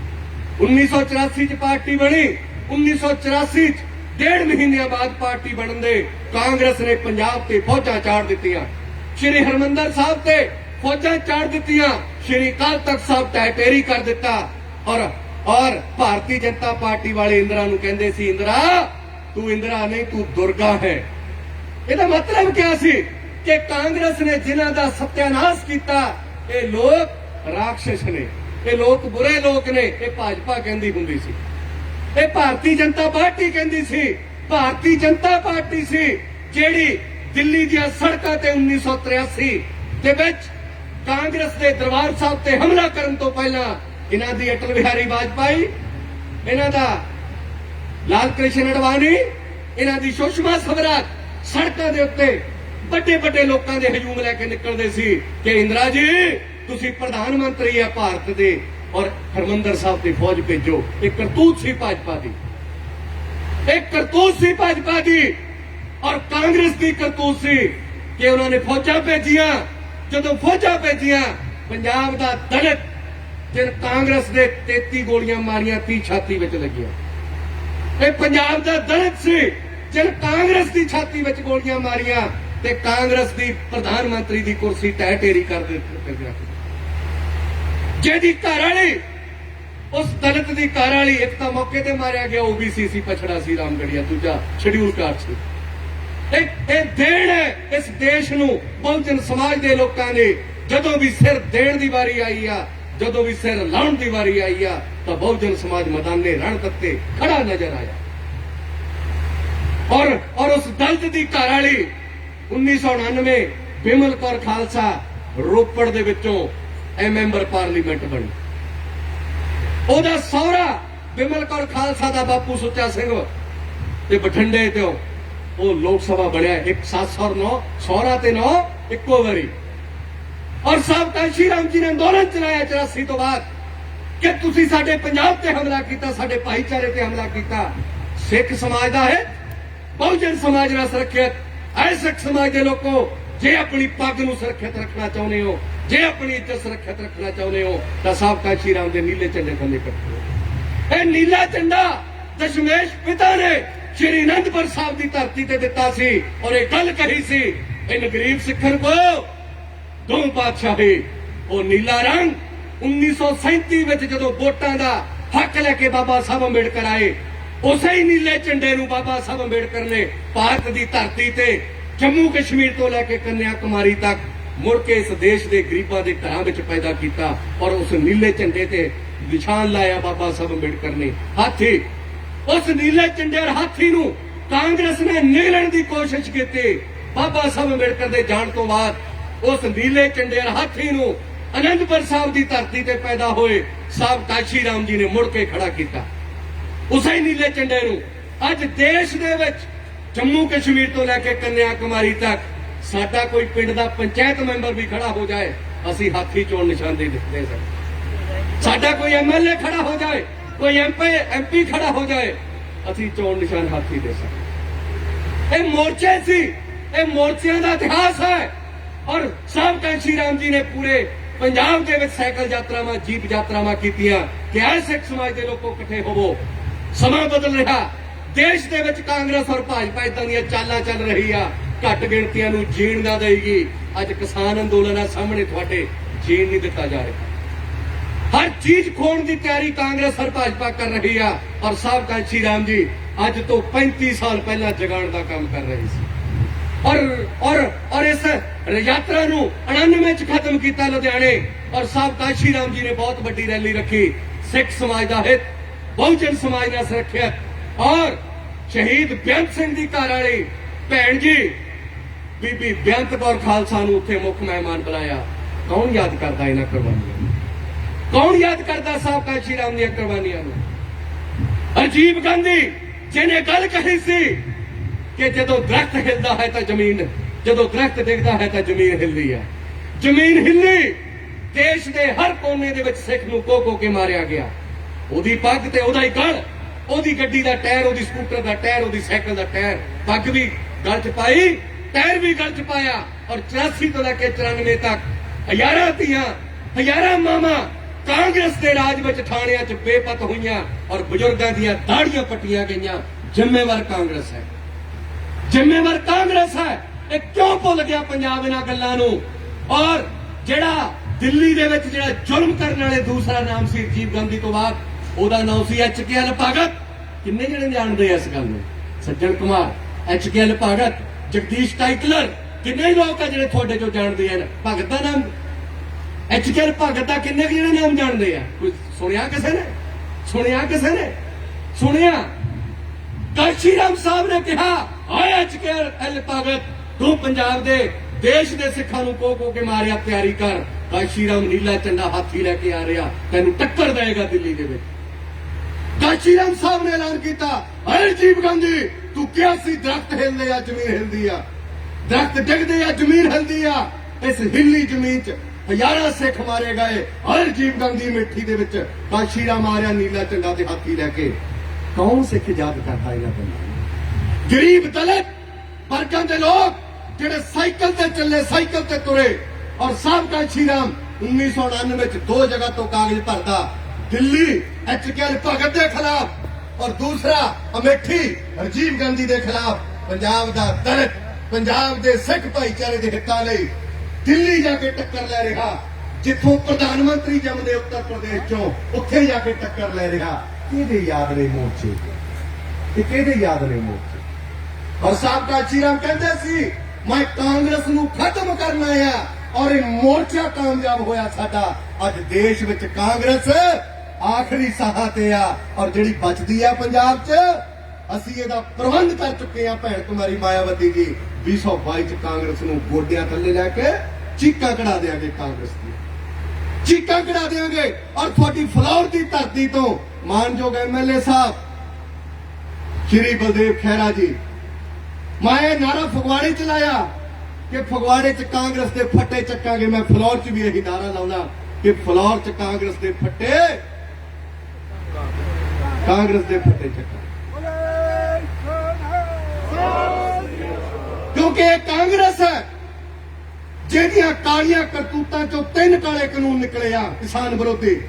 1984 च पार्टी बनी, 1984 डेढ़ महीने बाद पार्टी बनन दे कांग्रेस ने पंजाब ते फौजां चाड़ दित्तियां, श्री हरमंदर साहब ते फौजां चाड़ दित्तियां, श्री अकाल तख्त साहब ढहटेरी कर दिता। और भारतीय जनता पार्टी वाले इंदिरा नूं कहंदे सी, इंदिरा तू इंदिरा नहीं तू दुर्गा है। ਇਹਦਾ मतलब क्या सी कि कांग्रेस ने जिन्हां दा सत्यानाश कीता ये लोग राक्षस ने, ये लोग बुरे लोग ने, ये भाजपा कहंदी हुंदी सी, ਇਹ ਭਾਰਤੀ ਜਨਤਾ ਪਾਰਟੀ ਕਹਿੰਦੀ ਸੀ। ਭਾਰਤੀ ਜਨਤਾ ਪਾਰਟੀ ਸੀ ਜਿਹੜੀ ਦਿੱਲੀ ਦੀਆਂ ਸੜਕਾਂ ਤੇ 1983 ਦੇ ਵਿੱਚ ਕਾਂਗਰਸ ਦੇ ਦਰਬਾਰ ਸਾਹਿਬ ਤੇ ਹਮਲਾ ਕਰਨ ਤੋਂ ਪਹਿਲਾਂ ਇਹਨਾਂ ਦੀ ਅਟਲ ਬਿਹਾਰੀ ਵਾਜਪਾਈ, ਇਹਨਾਂ ਦਾ ਲਾਲ ਕ੍ਰਿਸ਼ਨ ਅਡਵਾਨੀ, ਇਹਨਾਂ ਦੀ ਸੁਸ਼ਮਾ ਸਵਰਾਜ ਸੜਕਾਂ ਦੇ ਉੱਤੇ ਵੱਡੇ ਵੱਡੇ ਲੋਕਾਂ ਦੇ ਹਜੂਮ ਲੈ ਕੇ ਨਿਕਲਦੇ ਸੀ ਕਿ ਇੰਦਰਾ ਜੀ ਤੁਸੀਂ ਪ੍ਰਧਾਨ ਮੰਤਰੀ ਆ ਭਾਰਤ ਦੇ ਔਰ ਹਰਮੰਦਰ ਸਾਹਿਬ ਤੇ ਫੌਜ ਭੇਜੋ। ਇਹ ਕਰਤੂਤ ਸੀ ਭਾਜਪਾ ਦੀ, ਇਹ ਕਰਤੂਤ ਸੀ ਭਾਜਪਾ ਦੀ ਔਰ ਕਾਂਗਰਸ ਦੀ ਕਰਤੂਤ ਸੀ ਕਿ ਉਹਨਾਂ ਨੇ ਫੌਜਾਂ ਭੇਜੀਆਂ। ਜਦੋਂ ਫੌਜਾਂ ਭੇਜੀਆਂ, ਪੰਜਾਬ ਦਾ ਦਲਿਤ ਜਿਨ ਕਾਂਗਰਸ ਦੇ 33 ਗੋਲੀਆਂ ਮਾਰੀਆਂ 30 ਛਾਤੀ ਵਿੱਚ ਲੱਗੀਆਂ। ਇਹ ਪੰਜਾਬ ਦਾ ਦਲਿਤ ਸੀ ਜਿਨ ਕਾਂਗਰਸ ਦੀ ਛਾਤੀ ਵਿੱਚ ਗੋਲੀਆਂ ਮਾਰੀਆਂ ਤੇ ਕਾਂਗਰਸ ਦੀ ਪ੍ਰਧਾਨ ਮੰਤਰੀ ਦੀ ਕੁਰਸੀ ਢਹਿ ਢੇਰੀ ਕਰ ਦਿੱਤੀ। ਜਿਹਦੀ ਘਰ ਵਾਲੀ, ਉਸ ਦਲਿਤ ਦੀ ਘਰ ਵਾਲੀ, ਇੱਕ ਤਾਂ ਮੌਕੇ ਤੇ ਮਾਰਿਆ ਗਿਆ, OBC ਸੀ, ਪਛੜਾ ਸੀ, ਰਾਮਗੜੀਆ, ਦੂਜਾ ਸ਼ਡਿਊਲ ਕਾਸਟ ਸੀ। ਇਹ ਦੇਣ ਹੈ ਇਸ ਦੇਸ਼ ਨੂੰ ਬਹੁਜਨ ਸਮਾਜ ਦੇ ਲੋਕਾਂ ਨੇ। ਜਦੋਂ ਵੀ ਸਿਰ ਦੇਣ ਦੀ ਵਾਰੀ ਆਈ ਆ, ਜਦੋਂ ਵੀ ਸਿਰ ਲਾਉਣ ਦੀ ਵਾਰੀ ਆਈ ਆ, ਤਾਂ ਬਹੁਜਨ ਸਮਾਜ ਮੈਦਾਨੇ ਰਣ ਤੱਤੇ ਖੜਾ ਨਜ਼ਰ ਆਇਆ। ਔਰ ਉਸ ਦਲਿਤ ਦੀ ਘਰ ਵਾਲੀ 1999 ਬਿਮਲ ਕੌਰ ਖਾਲਸਾ ਰੋਪੜ ਦੇ ਵਿੱਚੋਂ ਮੈਂਬਰ ਪਾਰਲੀਮੈਂਟ ਬਣੀ। ਉਹਦਾ ਸਹੁਰਾ ਬਿਮਲ ਕੌਰ ਖਾਲਸਾ ਦਾ ਬਾਪੂ ਸੁੱਚਾ ਸਿੰਘ ਤੇ ਬਠਿੰਡੇ ਤੋਂ ਉਹ ਲੋਕ ਸਭਾ ਬਣਿਆ। 709 ਸਹੁਰਾ ਤੇ 9 ਇੱਕੋ ਵਾਰੀ। ਔਰ ਸਾਬਕਾ ਸ਼੍ਰੀ ਰਾਮ ਜੀ ਨੇ ਅੰਦੋਲਨ ਚਲਾਇਆ 84 ਤੋਂ ਬਾਅਦ ਕਿ ਤੁਸੀਂ ਸਾਡੇ ਪੰਜਾਬ ਤੇ ਹਮਲਾ ਕੀਤਾ, ਸਾਡੇ ਭਾਈਚਾਰੇ ਤੇ ਹਮਲਾ ਕੀਤਾ। ਸਿੱਖ ਸਮਾਜ ਦਾ ਹੈ, ਬਹੁਜਨ ਸਮਾਜ ਨਾਲ ਸੁਰੱਖਿਅਤ। ਐ ਸਿੱਖ ਸਮਾਜ ਦੇ ਲੋਕੋ, ਜੇ ਆਪਣੀ ਪੱਗ ਨੂੰ ਸੁਰੱਖਿਅਤ ਰੱਖਣਾ ਚਾਹੁੰਦੇ ਹੋ, ਜੇ ਆਪਣੀ ਇੱਜ਼ਤ ਸੁਰੱਖਿਅਤ ਰੱਖਣਾ ਚਾਹੁੰਦੇ ਹੋ, ਤਾਂ ਸਾਬਕਾ ਸ਼੍ਰੀ ਰਾਮ ਦੇ ਨੀਲੇ ਝੰਡੇ ਥੱਲੇ ਕੱਟੋ। ਇਹ ਨੀਲਾ ਝੰਡਾ ਦਸ਼ਮੇਸ਼ ਪਿਤਾ ਨੇ ਸ਼੍ਰੀ ਅਨੰਦਪੁਰ ਸਾਹਿਬ ਦੀ ਧਰਤੀ ਤੇ ਦਿੱਤਾ ਸੀ ਔਰ ਇਹ ਗੱਲ ਕਹੀ ਸੀ, ਇਨ ਗਰੀਬ ਸਿੱਖਣ ਕੋ ਦੋ ਬਾਦਸ਼ਾਹੀ। ਉਹ ਨੀਲਾ ਰੰਗ 1937 ਵਿੱਚ ਜਦੋਂ ਵੋਟਾਂ ਦਾ ਹੱਕ ਲੈ ਕੇ ਬਾਬਾ ਸਾਹਿਬ ਅੰਬੇਡਕਰ ਆਏ, ਉਸੇ ਹੀ ਨੀਲੇ ਝੰਡੇ ਨੂੰ ਬਾਬਾ ਸਾਹਿਬ ਅੰਬੇਡਕਰ ਨੇ ਭਾਰਤ ਦੀ ਧਰਤੀ ਤੇ ਜੰਮੂ ਕਸ਼ਮੀਰ ਤੋਂ ਲੈ ਕੇ ਕੰਨਿਆ ਕੁਮਾਰੀ ਤੱਕ ਮੁੜ ਕੇ ਇਸ ਦੇਸ਼ ਦੇ ਗਰੀਬਾਂ ਦੇ ਘਰਾਂ ਵਿੱਚ ਪੈਦਾ ਕੀਤਾ ਔਰ ਉਸ ਨੀਲੇ ਝੰਡੇ ਤੇ ਨਿਸ਼ਾਨ ਲਾਇਆ ਬਾਬਾ ਸਾਹਿਬ ਅੰਬੇਡਕਰ ਨੇ। ਹਾਥੀ, ਉਸ ਨੀਲੇ ਝੰਡੇ ਔਰ ਹਾਥੀ ਨੂੰ ਕਾਂਗਰਸ ਨੇ ਨਿਗਲਣ ਦੀ ਕੋਸ਼ਿਸ਼ ਕੀਤੀ। ਬਾਬਾ ਸਾਹਿਬ ਅੰਬੇਡਕਰ ਦੇ ਜਾਣ ਤੋਂ ਬਾਅਦ ਉਸ ਨੀਲੇ ਝੰਡੇ ਔਰ ਹਾਥੀ ਨੂੰ ਅਨੰਦਪੁਰ ਸਾਹਿਬ ਦੀ ਧਰਤੀ ਤੇ ਪੈਦਾ ਹੋਏ ਸਾਬਕਾ ਸ਼੍ਰੀ ਰਾਮ ਜੀ ਨੇ ਮੁੜ ਕੇ ਖੜਾ ਕੀਤਾ। ਉਸੇ ਨੀਲੇ ਝੰਡੇ ਨੂੰ ਅੱਜ ਦੇਸ਼ ਦੇ ਵਿੱਚ ਜੰਮੂ ਕਸ਼ਮੀਰ ਤੋਂ ਲੈ ਕੇ ਕੰਨਿਆ ਕੁਮਾਰੀ ਤੱਕ ਸਾਡਾ ਕੋਈ ਪਿੰਡ ਦਾ ਪੰਚਾਇਤ ਮੈਂਬਰ ਵੀ ਖੜਾ ਹੋ ਜਾਏ, ਅਸੀਂ ਹਾਥੀ ਚੋਣ ਨਿਸ਼ਾਨ ਦੇ ਸਕਦੇ। ਸਾਡਾ ਕੋਈ MLA ਖੜਾ ਹੋ ਜਾਏ, ਕੋਈ MP ਖੜਾ ਹੋ ਜਾਏ, ਅਸੀਂ ਚੋਣ ਨਿਸ਼ਾਨ ਹਾਥੀ ਦੇ ਸਕਦੇ। ਇਹ ਮੋਰਚੇ ਸੀ, ਇਹ ਮੋਰਚਿਆਂ ਦਾ ਇਤਿਹਾਸ ਹੈ। ਔਰ ਸਾਬਕਾ ਸ਼੍ਰੀ ਰਾਮ ਜੀ ਨੇ ਪੂਰੇ ਪੰਜਾਬ ਦੇ ਵਿੱਚ ਸਾਈਕਲ ਯਾਤਰਾਵਾਂ, ਜੀਪ ਯਾਤਰਾਵਾਂ ਕੀਤੀਆਂ ਕਿ ਐ ਸਿੱਖ ਸਮਾਜ ਦੇ ਲੋਕੋ ਇਕੱਠੇ ਹੋਵੋ। ਸਮਾਂ ਬਦਲ ਰਿਹਾ, ਦੇਸ਼ ਦੇ ਵਿੱਚ ਕਾਂਗਰਸ ਔਰ ਭਾਜਪਾ ਇਦਾਂ ਦੀਆਂ ਚਾਲਾਂ ਚੱਲ ਰਹੀ ਆ, ਘੱਟ ਗਿਣਤੀਆਂ ਨੂੰ ਜੀਣ ਨਾ ਦੇਗੀ। ਅੱਜ ਕਿਸਾਨ ਅੰਦੋਲਨਾਂ ਸਾਹਮਣੇ ਤੁਹਾਡੇ ਜੀਣ ਨਹੀਂ ਦਿੱਤਾ ਜਾ ਰਿਹਾ। ਹਰ ਚੀਜ਼ ਖੋਣ ਦੀ ਤਿਆਰੀ ਕਾਂਗਰਸ ਔਰ ਭਾਜਪਾ ਕਰ ਰਹੀ ਆ ਔਰ ਸਾਬਕਾ ਸ਼੍ਰੀ ਰਾਮ ਜੀ ਅੱਜ ਤੋਂ 35 ਸਾਲ ਪਹਿਲਾਂ ਜਗਾਉਣ ਦਾ ਕੰਮ ਕਰ ਰਹੇ ਸੀ। ਔਰ ਇਸ ਯਾਤਰਾ ਨੂੰ 99 ਚ ਖਤਮ ਕੀਤਾ ਲੁਧਿਆਣੇ ਔਰ ਸਾਬਕਾ ਸ਼੍ਰੀ ਰਾਮ ਜੀ ਨੇ ਬਹੁਤ ਵੱਡੀ ਰੈਲੀ ਰੱਖੀ। ਸਿੱਖ ਸਮਾਜ ਦਾ ਹਿੱਤ, ਬਹੁਜਨ ਸਮਾਜ ਨਾਲ ਸੁਰੱਖਿਅਤ ਔਰ ਸ਼ਹੀਦ ਬੇਅੰਤ ਸਿੰਘ ਦੀ ਘਰ ਵਾਲੀ ਭੈਣ ਜੀ ਬੀਬੀ ਬੇਅੰਤ ਕੌਰ ਖਾਲਸਾ ਨੂੰ ਉੱਥੇ ਮੁੱਖ ਮਹਿਮਾਨ ਬਣਾਇਆ। ਕੌਣ ਯਾਦ ਕਰਦਾ ਇਹਨਾਂ ਕੁਰਬਾਨੀਆਂ ਨੂੰ? ਕੌਣ ਯਾਦ ਕਰਦਾ ਸਾਬਕਾ ਸ਼੍ਰੀ ਰਾਮ ਦੀਆਂ ਕੁਰਬਾਨੀਆਂ ਨੂੰ? ਰਾਜੀਵ ਗਾਂਧੀ ਜਿਹਨੇ ਗੱਲ ਕਹੀ ਸੀ ਕਿ ਜਦੋਂ ਦਰਖਤ ਹਿਲਦਾ ਹੈ ਤਾਂ ਜ਼ਮੀਨ, ਜਦੋਂ ਦਰਖਤ ਡਿੱਗਦਾ ਹੈ ਤਾਂ ਜ਼ਮੀਨ ਹਿਲਦੀ ਹੈ। ਜ਼ਮੀਨ ਹਿੱਲੀ, ਦੇਸ਼ ਦੇ ਹਰ ਕੋਨੇ ਦੇ ਵਿੱਚ ਸਿੱਖ ਨੂੰ ਕੋ ਕੇ ਮਾਰਿਆ ਗਿਆ। ਉਹਦੀ ਪੱਗ ਤੇ ਉਹਦਾ ਹੀ ਗਲ, ਉਹਦੀ ਗੱਡੀ ਦਾ ਟਾਇਰ, ਉਹਦੀ ਸਕੂਟਰ ਦਾ ਟਾਇਰ, ਉਹਦੀ ਸਾਈਕਲ ਦਾ ਟਾਇਰ, ਪੱਗ ਵੀ ਗਲ 'ਚ ਪਾਈ, ਟਾਇਰ ਵੀ ਗਲ 'ਚ ਪਾਇਆ। ਔਰ 84 ਤੋਂ ਲੈ ਕੇ 94 ਤੱਕ ਹਜ਼ਾਰਾਂ ਧੀਆਂ, ਹਜ਼ਾਰਾਂ ਮਾਵਾਂ ਕਾਂਗਰਸ ਦੇ ਰਾਜ ਵਿੱਚ ਥਾਣਿਆਂ 'ਚ ਬੇਪਤ ਹੋਈਆਂ ਔਰ ਬਜ਼ੁਰਗਾਂ ਦੀਆਂ ਦਾੜੀਆਂ ਪੱਟੀਆਂ ਗਈਆਂ। ਜ਼ਿੰਮੇਵਾਰ ਕਾਂਗਰਸ ਹੈ, ਜ਼ਿੰਮੇਵਾਰ ਕਾਂਗਰਸ ਹੈ। ਇਹ ਕਿਉਂ ਭੁੱਲ ਗਿਆ ਪੰਜਾਬ ਇਹਨਾਂ ਗੱਲਾਂ ਨੂੰ? ਔਰ ਜਿਹੜਾ ਦਿੱਲੀ ਦੇ ਵਿੱਚ ਜਿਹੜਾ ਜ਼ੁਲਮ ਕਰਨ ਵਾਲੇ ਦੂਸਰਾ ਨਾਮ ਸੀ ਰਾਜੀਵ ਗਾਂਧੀ ਤੋਂ ਬਾਅਦ, ਉਹਦਾ ਨਾਮ ਸੀ HKL ਭਗਤ। ਕਿੰਨੇ ਜਣੇ ਜਾਣਦੇ ਆ ਇਸ ਗੱਲ ਨੂੰ? ਸੱਜਣ ਕੁਮਾਰ, HKL ਭਗਤ, ਜਗਦੀਸ਼ ਟਾਈਟਲਰ, ਕਿੰਨੇ ਲੋਕ ਆ ਜਿਹੜੇ ਤੁਹਾਡੇ ਚੋਂ ਜਾਣਦੇ ਹਨ? ਭਗਤ ਦਾ ਨਾਮ, HKL ਭਗਤ ਦਾ ਕਿੰਨੇ ਜਿਹੜੇ ਨਾਮ ਜਾਣਦੇ ਆ? ਕੋਈ ਸੁਣਿਆ ਕਿਸੇ ਨੇ? ਸੁਣਿਆ ਕਿਸੇ ਨੇ? ਸੁਣਿਆ? ਕਾਸ਼ੀ ਰਾਮ ਸਾਹਿਬ ਨੇ ਕਿਹਾ, ਹਾਏ HKL ਭਗਤ, ਤੂੰ ਪੰਜਾਬ ਦੇ ਦੇਸ਼ ਦੇ ਸਿੱਖਾਂ ਨੂੰ ਕੋ ਕੇ ਮਾਰਿਆ, ਤਿਆਰੀ ਕਰ। ਕਾਸ਼ੀ ਰਾਮ ਨੀਲਾ ਝੰਡਾ ਹਾਥੀ ਲੈ ਕੇ ਆ ਰਿਹਾ, ਤੈਨੂੰ ਟੱਕਰ ਦੇਗਾ ਦਿੱਲੀ ਦੇ ਵਿੱਚ। ਕਾਂਸ਼ੀਰਾਮ ਸਾਹਿਬ ਨੇ ਐਲਾਨ ਕੀਤਾ, ਹਰ ਰਾਜੀਵ ਗਾਂਧੀ ਤੂੰ ਕਿਹਾ ਸੀ ਦਰਖਤ ਹਿਲਦੇ ਆ ਜ਼ਮੀਨ ਹਿਲਦੀ ਆ, ਦਰਖਤ ਡਿੱਗਦੇ ਆ ਜ਼ਮੀਨ ਹਿਲਦੀ ਆ। ਇਸ ਹਿੱਲੀ ਜ਼ਮੀਨ 'ਚ ਹਜ਼ਾਰਾਂ ਸਿੱਖ ਮਾਰੇ ਗਏ। ਹਰ ਰਾਜੀਵ ਗਾਂਧੀ ਮਿੱਠੀ ਦੇ ਵਿੱਚ ਕਾਂਸ਼ੀਰਾਮ ਮਾਰਿਆ ਨੀਲਾ ਝੰਡਾ ਤੇ ਹਾਥੀ ਲੈ ਕੇ। ਕੌਣ ਸਿੱਖ ਯਾਦ ਕਰਦਾ ਇਹਨਾਂ ਬੰਦਾ? ਗਰੀਬ ਦਲਿਤ ਵਰਗਾਂ ਦੇ ਲੋਕ ਜਿਹੜੇ ਸਾਈਕਲ ਤੇ ਚੱਲੇ, ਸਾਈਕਲ ਤੇ ਤੁਰੇ। ਔਰ ਸਾਹਿਬ ਕਾਂਸ਼ੀਰਾਮ 1999 ਚ 2 ਜਗ੍ਹਾ ਤੋਂ ਕਾਗਜ਼ ਭਰਦਾ, ਦਿੱਲੀ HKL ਭਗਤ ਦੇ ਖਿਲਾਫ ਔਰ ਦੂਸਰਾ ਅਮੇਠੀ ਰਾਜੀਵ ਗਾਂਧੀ ਦੇ ਖਿਲਾਫ। ਪੰਜਾਬ ਦਾ ਦਲਿਤ ਪੰਜਾਬ ਦੇ ਸਿੱਖ ਭਾਈਚਾਰੇ ਦੇ ਹਿੱਤਾਂ ਲਈ ਦਿੱਲੀ ਜਾ ਕੇ ਟੱਕਰ ਲੈ ਰਿਹਾ, ਜਿੱਥੋਂ ਪ੍ਰਧਾਨ ਮੰਤਰੀ ਜੰਮਦੇ ਉੱਤਰ ਪ੍ਰਦੇਸ਼ ਚੋਂ, ਉੱਥੇ ਜਾ ਕੇ ਟੱਕਰ ਲੈ ਰਿਹਾ। ਕਿਹਦੇ ਯਾਦ ਨੇ ਮੋਰਚੇ ਤੇ ਕਿਹਦੇ ਯਾਦ ਨੇ ਮੋਰਚੇ? ਔਰ ਸਾਹਿਬ ਕਾਂਸ਼ੀਰਾਮ ਕਹਿੰਦੇ ਸੀ ਮੈਂ ਕਾਂਗਰਸ ਨੂੰ ਖਤਮ ਕਰਨਾ ਆ, ਔਰ ਇਹ ਮੋਰਚਾ ਕਾਮਯਾਬ ਹੋਇਆ ਸਾਡਾ। ਅੱਜ ਦੇਸ਼ ਵਿੱਚ ਕਾਂਗਰਸ ਆਖਰੀ ਸਾਹਾਂ ਤੇ ਆ, ਔਰ ਜਿਹੜੀ ਬਚਦੀ ਆ ਪੰਜਾਬ 'ਚ ਅਸੀਂ ਇਹਦਾ ਪ੍ਰਬੰਧ ਕਰ ਚੁੱਕੇ ਆ। ਭੈਣ ਕੁਮਾਰੀ ਮਾਇਆਵਤੀ ਜੀ 2022 ਚ ਕਾਂਗਰਸ ਨੂੰ ਗੋਡਿਆਂ ਥੱਲੇ ਲੈ ਕੇ ਚੀਕਾਂ ਕਢਾ ਦੇਾਂਗੇ, ਕਾਂਗਰਸ ਦੀ ਚੀਕਾਂ ਕਢਾ ਦੇਾਂਗੇ। ਔਰ ਤੁਹਾਡੀ ਫਲੌਰ ਦੀ ਧਰਤੀ ਤੋਂ ਮਾਨਯੋਗ MLA ਸਾਹਿਬ ਸ਼੍ਰੀ ਬਲਦੇਵ ਖਹਿਰਾ ਜੀ, ਮੈਂ ਇਹ ਨਾਰਾ ਫਗਵਾੜੇ ਚ ਲਾਇਆ ਕਿ ਫਗਵਾੜੇ ਚ ਕਾਂਗਰਸ ਦੇ ਫੱਟੇ ਚੱਕਾਂਗੇ। ਮੈਂ ਫਲੌਰ ਚ ਵੀ ਇਹੀ ਨਾਰਾ ਲਾਉਣਾ ਕਿ ਫਲੌਰ ਚ ਕਾਂਗਰਸ ਦੇ ਫੱਟੇ ਚੱਕਾਂਗੇ, ਕਿਉਂਕਿ ਇਹ ਕਾਂਗਰਸ ਹੈ ਜਿਹੜੀਆਂ ਕਾਲੀਆਂ ਕਰਤੂਤਾਂ ਚੋਂ 3 ਕਾਲੇ ਕਾਨੂੰਨ ਨਿਕਲੇ ਆ ਕਿਸਾਨ ਵਿਰੋਧੀ।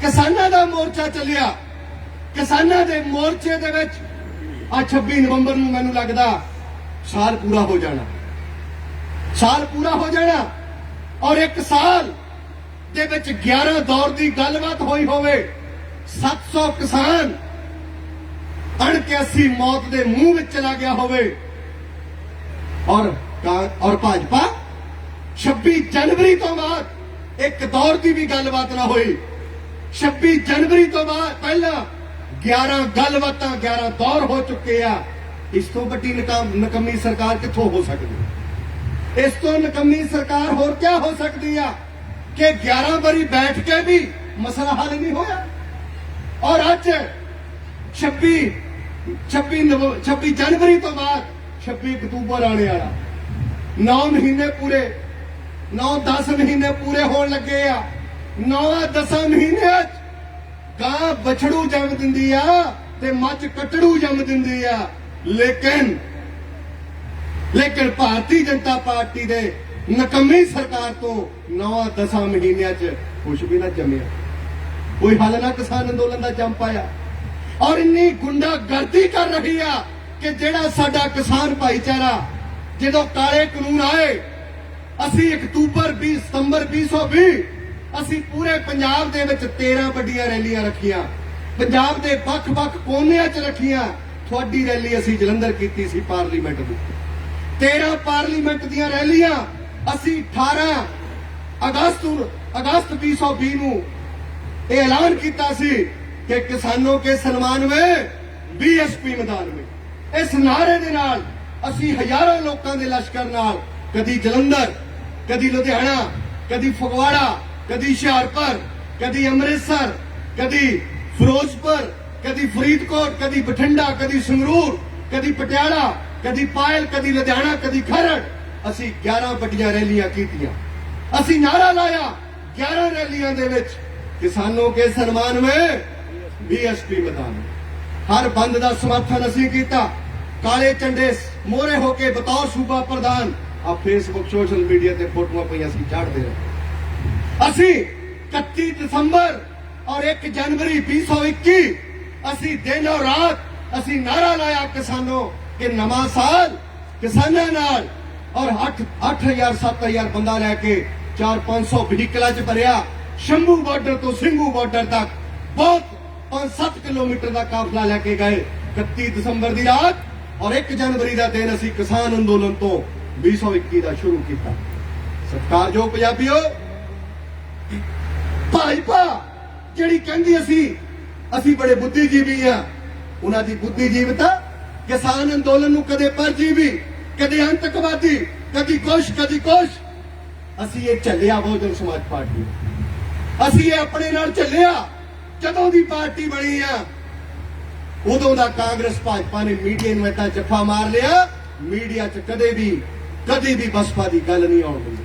ਕਿਸਾਨਾਂ ਦਾ ਮੋਰਚਾ ਚੱਲਿਆ, ਕਿਸਾਨਾਂ ਦੇ ਮੋਰਚੇ ਦੇ ਵਿੱਚ ਆ 26 ਨਵੰਬਰ ਨੂੰ ਮੈਨੂੰ ਲੱਗਦਾ ਸਾਲ ਪੂਰਾ ਹੋ ਜਾਣਾ, ਸਾਲ ਪੂਰਾ ਹੋ ਜਾਣਾ। ਔਰ 1 ਸਾਲ ਦੇ ਵਿੱਚ 11 ਦੌਰ ਦੀ ਗੱਲਬਾਤ ਹੋਈ ਹੋਵੇ, 700 ਕਿਸਾਨ ਅਣਕਿਆਸੀ ਮੌਤ ਦੇ ਮੂੰਹ ਵਿੱਚ ਚਲਾ ਗਿਆ ਹੋਵੇ। ਔਰ ਭਾਜਪਾ 26 ਜਨਵਰੀ ਤੋਂ ਬਾਅਦ 1 ਦੌਰ ਦੀ ਵੀ ਗੱਲਬਾਤ ਨਾ ਹੋਈ। 26 ਜਨਵਰੀ ਤੋਂ ਬਾਅਦ ਪਹਿਲਾਂ 11 ਗੱਲਬਾਤਾਂ, 11 ਦੌਰ ਹੋ ਚੁੱਕੇ ਆ। ਇਸ ਤੋਂ ਵੱਡੀ ਨਕਮੀ ਸਰਕਾਰ ਕਿੱਥੋਂ ਹੋ ਸਕਦੀ? ਇਸ ਤੋਂ ਨਕਮੀ ਸਰਕਾਰ ਹੋਰ ਕਿਆ ਹੋ ਸਕਦੀ ਆ ਕਿ 11 ਵਾਰੀ ਬੈਠ ਕੇ ਵੀ ਮਸਲਾ ਹੱਲ ਨਹੀਂ ਹੋਇਆ। ਔਰ ਅੱਜ 26 ਜਨਵਰੀ ਤੋਂ ਬਾਅਦ 26 ਅਕਤੂਬਰ ਆਣੇ ਵਾਲਾ, 9 ਮਹੀਨੇ ਪੂਰੇ, 9-10 ਮਹੀਨੇ ਪੂਰੇ ਹੋਣ ਲੱਗੇ ਆ। 9-10 ਮਹੀਨਿਆਂ 'ਚ ਗਾਂ ਬਛੜੂ ਜੰਮ ਦਿੰਦੀ ਆ ਤੇ ਮੱਝ ਕੱਟੜੂ ਜੰਮ ਦਿੰਦੀ ਆ। ਲੇਕਿਨ ਭਾਰਤੀ ਜਨਤਾ ਪਾਰਟੀ ਦੇ ਨਕਮੀ ਸਰਕਾਰ ਤੋਂ 9-10 ਮਹੀਨਿਆਂ 'ਚ ਕੁਝ ਵੀ ਨਾ ਜੰਮਿਆ, ਕੋਈ ਹੱਲ ਨਾ ਕਿਸਾਨ ਅੰਦੋਲਨ ਦਾ ਜੰਮ ਪਾਇਆ। ਔਰ ਇੰਨੀ ਗੁੰਡਾਗਰਦੀ ਕਰ ਰਹੀ ਆ ਕਿ ਜਿਹੜਾ ਸਾਡਾ ਕਿਸਾਨ ਭਾਈਚਾਰਾ, ਜਦੋਂ ਕਾਲੇ ਕਾਨੂੰਨ ਆਏ, ਅਸੀਂ ਸਤੰਬਰ 2020 ਅਸੀਂ ਪੂਰੇ ਪੰਜਾਬ ਦੇ ਵਿੱਚ 13 ਵੱਡੀਆਂ ਰੈਲੀਆਂ ਰੱਖੀਆਂ, ਪੰਜਾਬ ਦੇ ਵੱਖ-ਵੱਖ ਕੋਨਿਆਂ 'ਚ ਰੱਖੀਆਂ। ਤੁਹਾਡੀ ਰੈਲੀ ਅਸੀਂ ਜਲੰਧਰ ਕੀਤੀ ਸੀ ਪਾਰਲੀਮੈਂਟ ਦੀ। 13 ਪਾਰਲੀਮੈਂਟ ਦੀਆਂ ਰੈਲੀਆਂ ਅਸੀਂ 18 ਅਗਸਤ 2020 ਨੂੰ ਇਹ ਐਲਾਨ ਕੀਤਾ ਸੀ ਕਿ किसानों के सम्मान में BSP मैदान में। इस नारे दे नाल ਅਸੀਂ ਹਜ਼ਾਰਾਂ ਲੋਕਾਂ ਦੇ ਲਸ਼ਕਰ ਨਾਲ ਕਦੀ ਜਲੰਧਰ, ਕਦੀ ਲੁਧਿਆਣਾ, ਕਦੀ ਫਗਵਾੜਾ, ਕਦੀ ਹੁਸ਼ਿਆਰਪੁਰ, ਕਦੀ ਅੰਮ੍ਰਿਤਸਰ, ਕਦੀ ਫਿਰੋਜ਼ਪੁਰ, ਕਦੀ ਫਰੀਦਕੋਟ, ਕਦੀ ਬਠਿੰਡਾ, ਕਦੀ ਸੰਗਰੂਰ, ਕਦੀ ਪਟਿਆਲਾ, ਕਦੀ ਪਾਇਲ, ਕਦੀ ਲੁਧਿਆਣਾ, ਕਦੀ ਖਰੜ, ਅਸੀਂ 11 ਵੱਡੀਆਂ ਰੈਲੀਆਂ ਕੀਤੀਆਂ। ਅਸੀਂ ਨਾਰਾ ਲਾਇਆ 11 ਰੈਲੀਆਂ ਦੇ ਵਿੱਚ ਕਿਸਾਨੋਂ ਕੇ ਸਨਮਾਨ ਵਿੱਚ BSP ਮੈਦਾਨ। ਹਰ ਬੰਦ ਦਾ ਸਮਰਥਨ ਅਸੀਂ ਕੀਤਾ। ਕਾਲੇ ਝੰਡੇ ਮੋਹਰੇ ਹੋ ਕੇ ਬਤੌਰ ਸੂਬਾ ਪ੍ਰਧਾਨ ਆ ਫੇਸਬੁੱਕ ਸੋਸ਼ਲ ਮੀਡੀਆ ਤੇ ਫੋਟੋਆਂ ਪਈਆਂ ਸੀ ਚਾੜਦੇ ਰਹੇ। ਅਸੀਂ 31 ਦਸੰਬਰ ਔਰ 1 ਜਨਵਰੀ 2021 ਅਸੀਂ ਦਿਨ ਔਰ ਰਾਤ ਅਸੀਂ ਨਾਰਾ ਲਾਇਆ ਕਿਸਾਨੋਂ ਕਿ ਨਵਾਂ ਸਾਲ ਕਿਸਾਨਾਂ ਨਾਲ, ਔਰ 8000 7000 ਬੰਦਾ ਲੈ ਕੇ 400-500 ਵਹੀਕਲਾਂ 'ਚ ਭਰਿਆ। ਸ਼ੰਭੂ ਬਾਰਡਰ ਤੋਂ ਸਿੰਘੂ ਬਾਰਡਰ ਤੱਕ ਬਹੁਤ 5-7 ਕਿਲੋਮੀਟਰ ਦਾ ਕਾਫਲਾ ਲੈ ਕੇ ਗਏ। 31 ਦਸੰਬਰ ਦੀ ਰਾਤ ਔਰ 1 ਜਨਵਰੀ ਦਾ ਦਿਨ ਅਸੀਂ ਕਿਸਾਨ ਅੰਦੋਲਨ ਤੋਂ 2021 ਦਾ ਸ਼ੁਰੂ ਕੀਤਾ। ਸਤਿਕਾਰਯੋਗ ਪੰਜਾਬੀਓ, ਭਾਜਪਾ ਜਿਹੜੀ ਕਹਿੰਦੀ ਅਸੀਂ ਬੜੇ ਬੁੱਧੀਜੀਵੀ ਆ, ਉਹਨਾਂ ਦੀ ਬੁੱਧੀਜੀਵਤਾ ਕਿਸਾਨ ਅੰਦੋਲਨ ਨੂੰ ਕਦੇ ਪਰਜੀਵੀ, ਕਦੇ ਅੰਤਕਵਾਦੀ, ਕਦੀ ਕੁਛ ਕਦੀ ਕੁਛ। ਅਸੀਂ ਇਹ ਝੱਲਿਆ ਬਹੁਜਨ ਸਮਾਜ ਪਾਰਟੀ, ਅਸੀਂ ਇਹ ਆਪਣੇ ਨਾਲ ਝੱਲਿਆ। ਜਦੋਂ ਦੀ ਪਾਰਟੀ ਬਣੀ ਆ ਉਦੋਂ ਦਾ ਕਾਂਗਰਸ ਭਾਜਪਾ ਨੇ ਮੀਡੀਆ ਨੂੰ ਏਦਾਂ ਜੱਫਾ ਮਾਰ ਲਿਆ, ਮੀਡੀਆ 'ਚ ਕਦੇ ਵੀ ਬਸਪਾ ਦੀ ਗੱਲ ਨਹੀਂ ਆਉਣ ਦਿੰਦੀ।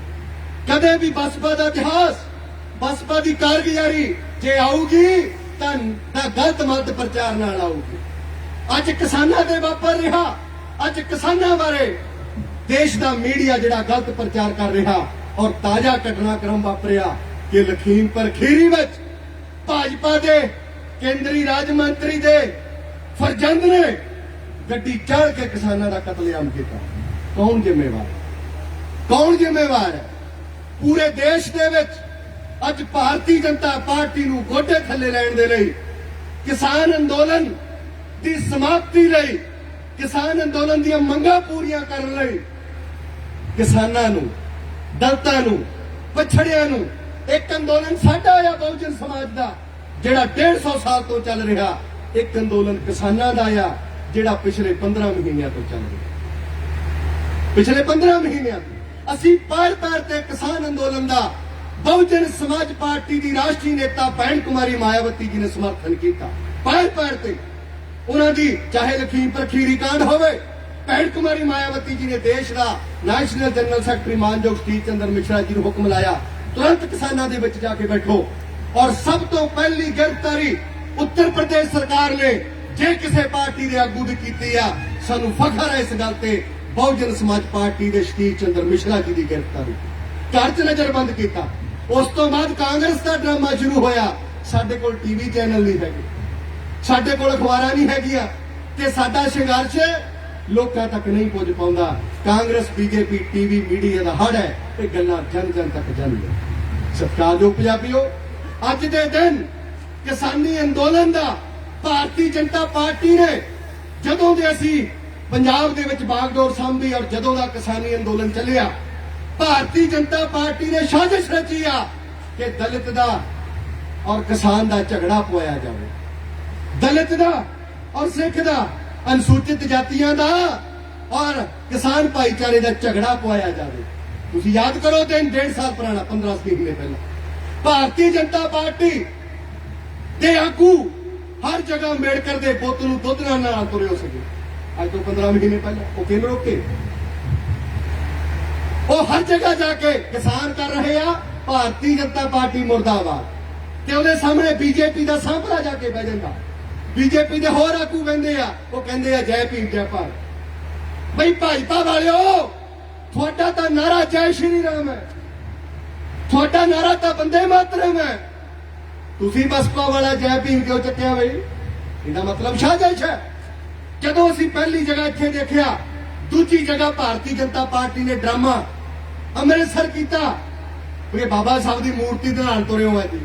ਕਦੇ ਵੀ ਬਸਪਾ ਦਾ ਇਤਿਹਾਸ, ਬਸਪਾ ਦੀ ਕਾਰਗੁਜ਼ਾਰੀ ਜੇ ਆਊਗੀ ਤਾਂ ਗਲਤ ਮਤ ਪ੍ਰਚਾਰ ਨਾਲ ਆਊਗੀ। ਅੱਜ ਕਿਸਾਨਾਂ ਦੇ ਵਾਪਰ ਰਿਹਾ, ਅੱਜ ਕਿਸਾਨਾਂ ਬਾਰੇ ਦੇਸ਼ ਦਾ ਮੀਡੀਆ ਜਿਹੜਾ ਗਲਤ ਪ੍ਰਚਾਰ ਕਰ ਰਿਹਾ, ਔਰ ਤਾਜ਼ਾ ਘਟਨਾਕ੍ਰਮ ਵਾਪਰਿਆ ਕਿ ਲਖੀਮਪੁਰ ਖੀਰੀ ਵਿੱਚ ਭਾਜਪਾ ਦੇ ਕੇਂਦਰੀ ਰਾਜ ਮੰਤਰੀ ਦੇ ਫਰਜ਼ੰਦ ਨੇ ਗੱਡੀ ਚੜ੍ਹ ਕੇ ਕਿਸਾਨਾਂ ਦਾ ਕਤਲੇਆਮ ਕੀਤਾ। ਕੌਣ ਜ਼ਿੰਮੇਵਾਰ? ਕੌਣ ਜ਼ਿੰਮੇਵਾਰ ਹੈ? ਪੂਰੇ ਦੇਸ਼ ਦੇ ਵਿੱਚ ਅੱਜ ਭਾਰਤੀ ਜਨਤਾ ਪਾਰਟੀ ਨੂੰ ਗੋਡੇ ਥੱਲੇ ਲੈਣ ਦੇ ਲਈ, ਕਿਸਾਨ ਅੰਦੋਲਨ ਦੀ ਸਮਾਪਤੀ ਲਈ, ਕਿਸਾਨ ਅੰਦੋਲਨ ਦੀਆਂ ਮੰਗਾਂ ਪੂਰੀਆਂ ਕਰਨ ਲਈ ਕਿਸਾਨਾਂ ਨੂੰ, ਦਲਿਤਾਂ ਨੂੰ, ਪਛੜਿਆਂ ਨੂੰ ਇੱਕ ਅੰਦੋਲਨ ਸਾਡਾ ਆ ਬਹੁਜਨ ਸਮਾਜ ਦਾ ਜਿਹੜਾ 150 ਸਾਲ ਤੋਂ ਚੱਲ ਰਿਹਾ, ਇੱਕ ਅੰਦੋਲਨ ਕਿਸਾਨਾਂ ਦਾ ਆ ਜਿਹੜਾ ਪਿਛਲੇ 15 ਮਹੀਨਿਆਂ ਤੋਂ ਚੱਲ ਰਿਹਾ। ਪਿਛਲੇ 15 ਮਹੀਨਿਆਂ ਤੋਂ ਅਸੀਂ ਪੈਰ ਤੇ ਕਿਸਾਨ ਅੰਦੋਲਨ ਦਾ ਬਹੁਜਨ ਸਮਾਜ ਪਾਰਟੀ ਦੀ ਰਾਸ਼ਟਰੀ ਨੇਤਾ ਭੈਣ ਕੁਮਾਰੀ ਮਾਇਆਵਤੀ ਜੀ ਨੇ ਸਮਰਥਨ ਕੀਤਾ। ਪੈਰ ਤੇ ਉਹਨਾਂ ਦੀ ਚਾਹੇ ਲਖੀਮਪੁਰ ਖੀਰੀ ਕਾਂਡ ਹੋਵੇ, ਭੈਣ ਕੁਮਾਰੀ ਮਾਇਆਵਤੀ ਜੀ ਨੇ ਦੇਸ਼ ਦਾ ਨੈਸ਼ਨਲ ਜਨਰਲ ਸੈਕਟਰੀ ਮਾਨਯੋਗ ਸਤੀਸ਼ ਚੰਦਰ ਮਿਸ਼ਰਾ ਜੀ ਨੂੰ ਹੁਕਮ ਲਾਇਆ, ਤੁਰੰਤ ਕਿਸਾਨਾਂ ਦੇ ਵਿੱਚ ਜਾ ਕੇ ਬੈਠੋ। ਔਰ ਸਭ ਤੋਂ ਪਹਿਲੀ ਗ੍ਰਿਫਤਾਰੀ ਉੱਤਰ ਪ੍ਰਦੇਸ਼ ਸਰਕਾਰ ਨੇ ਜੇ ਕਿਸੇ ਪਾਰਟੀ ਦੇ ਆਗੂ ਦੀ ਕੀਤੀ ਆ, ਸਾਨੂੰ ਫਖਰ ਹੈ ਇਸ ਗੱਲ ਤੇ, ਬਹੁਜਨ ਸਮਾਜ ਪਾਰਟੀ ਦੇ ਸਤੀਸ਼ ਚੰਦਰ ਮਿਸ਼ਰਾ ਜੀ ਦੀ ਗ੍ਰਿਫਤਾਰੀ। ਘਰ 'ਚ ਨਜ਼ਰਬੰਦ ਕੀਤਾ। ਉਸ ਤੋਂ ਬਾਅਦ ਕਾਂਗਰਸ ਦਾ ਡਰਾਮਾ ਸ਼ੁਰੂ ਹੋਇਆ। ਸਾਡੇ ਕੋਲ ਟੀਵੀ ਚੈਨਲ ਨਹੀਂ ਹੈਗੇ, ਸਾਡੇ ਕੋਲ ਅਖਬਾਰਾਂ ਨਹੀਂ ਹੈਗੀਆਂ ਤੇ ਸਾਡਾ ਸੰਘਰਸ਼ ਲੋਕਾਂ ਤੱਕ ਨਹੀਂ ਪਹੁੰਚ ਪਾਉਂਦਾ। ਕਾਂਗਰਸ ਬੀਜੇਪੀ ਟੀਵੀ ਮੀਡੀਆ ਦਾ ਹੜ ਹੈ, ਇਹ ਗੱਲਾਂ ਜਨ ਤੱਕ ਜਾਂਦੀਆਂ। ਸਤਿਕਾਰਯੋਗ ਪੰਜਾਬੀਓ, ਅੱਜ ਦੇ ਦਿਨ ਕਿਸਾਨੀ ਅੰਦੋਲਨ ਦਾ ਭਾਰਤੀ ਜਨਤਾ ਪਾਰਟੀ ਨੇ ਜਦੋਂ ਦੇ ਅਸੀਂ ਪੰਜਾਬ ਦੇ ਵਿੱਚ ਬਾਗਡੋਰ ਸਾਂਭੀ ਔਰ ਜਦੋਂ ਦਾ ਕਿਸਾਨੀ ਅੰਦੋਲਨ ਚੱਲਿਆ, ਭਾਰਤੀ ਜਨਤਾ ਪਾਰਟੀ ਨੇ ਸਾਜ਼ਿਸ਼ ਰਚੀ ਆ ਕਿ ਦਲਿਤ ਦਾ ਔਰ ਕਿਸਾਨ ਦਾ ਝਗੜਾ ਪਵਾਇਆ ਜਾਵੇ, ਦਲਿਤ ਦਾ ਔਰ ਸਿੱਖ ਦਾ, ਅਨੁਸੂਚਿਤ ਜਾਤੀਆਂ ਦਾ ਔਰ ਕਿਸਾਨ ਭਾਈਚਾਰੇ ਦਾ ਝਗੜਾ ਪਵਾਇਆ ਜਾਵੇ। ਤੁਸੀਂ ਯਾਦ ਕਰੋ ਦਿਨ 1.5 ਸਾਲ ਪੁਰਾਣਾ, 15 ਮਹੀਨੇ ਪਹਿਲਾਂ ਭਾਰਤੀ ਜਨਤਾ ਪਾਰਟੀ ਦੇ ਆਗੂ ਹਰ ਜਗ੍ਹਾ ਅੰਬੇਡਕਰ ਦੇ ਪੁੱਤ ਨੂੰ ਦੁੱਧ ਨਾਲ ਤੁਰੇ ਹੋ ਸਕੇ। ਅੱਜ ਤੋਂ 15 ਮਹੀਨੇ ਪਹਿਲਾਂ ਉਹ ਕਿਵੇਂ ਰੋਕੇ? ਉਹ ਹਰ ਜਗ੍ਹਾ ਜਾ ਕੇ ਕਿਸਾਨ ਕਰ ਰਹੇ ਆ ਭਾਰਤੀ ਜਨਤਾ ਪਾਰਟੀ ਮੁਰਦਾਬਾਦ, ਤੇ ਉਹਦੇ ਸਾਹਮਣੇ ਬੀਜੇਪੀ ਦਾ ਸਾਂਭਲਾ ਜਾ ਕੇ ਬਹਿ ਜਾਂਦਾ। ਬੀਜੇਪੀ ਦੇ ਹੋਰ ਆਗੂ ਕਹਿੰਦੇ ਆ, ਉਹ ਕਹਿੰਦੇ ਆ ਜੈ ਭੀਮ ਜੈ ਭਾਰਤ। ਬਈ ਭਾਜਪਾ ਵਾਲਿਓ, ਤੁਹਾਡਾ ਤਾਂ ਨਾਰਾ ਜੈ ਸ਼੍ਰੀ ਰਾਮ ਹੈ, ਤੁਹਾਡਾ ਨਾਰਾ ਤਾਂ ਬੰਦੇ ਮਾਤਰਮ ਹੈ। ਤੁਸੀਂ ਬਸਪਾ ਵਾਲਾ ਜੈ ਭੀਮ ਕਿਉਂ ਚੱਕਿਆ ਬਈ? ਇਹਦਾ ਮਤਲਬ ਸਾਜ਼ਿਸ਼ ਹੈ। ਜਦੋਂ ਅਸੀਂ ਪਹਿਲੀ ਜਗ੍ਹਾ ਇੱਥੇ ਦੇਖਿਆ, ਦੂਜੀ ਜਗ੍ਹਾ ਭਾਰਤੀ ਜਨਤਾ ਪਾਰਟੀ ਨੇ ਡਰਾਮਾ ਅੰਮ੍ਰਿਤਸਰ ਕੀਤਾ। ਉਹ ਬਾਬਾ ਸਾਹਿਬ ਦੀ ਮੂਰਤੀ ਦੇ ਨਾਲ ਤੁਰੇ ਹੋਏ ਜੀ,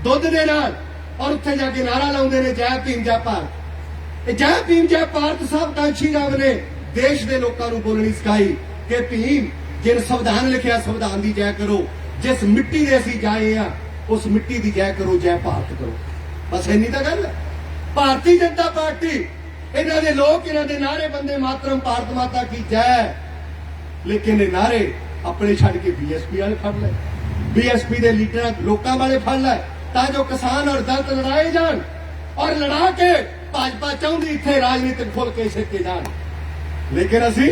ਦੁੱਧ ਦੇ ਨਾਲ, ਔਰ ਉੱਥੇ ਜਾ ਕੇ ਨਾਰਾ ਲਾਉਂਦੇ ਨੇ ਜੈ ਭੀਮ ਜੈ ਭਾਰਤ। ਇਹ ਜੈ ਭੀਮ ਜੈ ਭਾਰਤ ਸਾਹਿਬ ਕਾਂਸ਼ੀ ਰਾਮ ਨੇ ਦੇਸ਼ ਦੇ ਲੋਕਾਂ ਨੂੰ ਬੋਲਣੀ ਸਿਖਾਈ ਕਿ ਭੀਮ ਜਿਨ ਸੰਵਿਧਾਨ ਲਿਖਿਆ, ਸੰਵਿਧਾਨ ਦੀ ਜੈ ਕਰੋ, ਜਿਸ ਮਿੱਟੀ ਦੇ ਅਸੀਂ ਜਾਏ ਆ ਉਸ ਮਿੱਟੀ ਦੀ ਜੈ ਕਰੋ, ਜੈ ਭਾਰਤ ਕਰੋ। ਬਸ ਇੰਨੀ ਤਾਂ ਗੱਲ ਹੈ। ਭਾਰਤੀ ਜਨਤਾ ਪਾਰਟੀ, ਇਹਨਾਂ ਦੇ ਲੋਕ, ਇਹਨਾਂ ਦੇ ਨਾਰੇ ਬੰਦੇ ਮਾਤਰਮ, ਭਾਰਤ ਮਾਤਾ ਕੀ ਜੈ, ਲੇਕਿਨ ਇਹ ਨਾਰੇ ਆਪਣੇ ਛੱਡ ਕੇ ਬੀਐਸਪੀ ਵਾਲੇ ਫੜ ਲਏ, ਬੀਐਸਪੀ ਦੇ ਲੀਡਰਾਂ ਲੋਕਾਂ ਵਾਲੇ ਫੜ ਲਏ, ਤਾਂ ਜੋ ਕਿਸਾਨ ਔਰ ਦਲਿਤ ਲੜਾਏ ਜਾਣ। ਔਰ ਲੜਾ ਕੇ ਭਾਜਪਾ ਚਾਹੁੰਦੀ ਇੱਥੇ ਰਾਜਨੀਤਿਕ ਫੁੱਲ ਕੇ ਛਿੱਕੇ ਜਾਣ। ਲੇਕਿਨ ਅਸੀਂ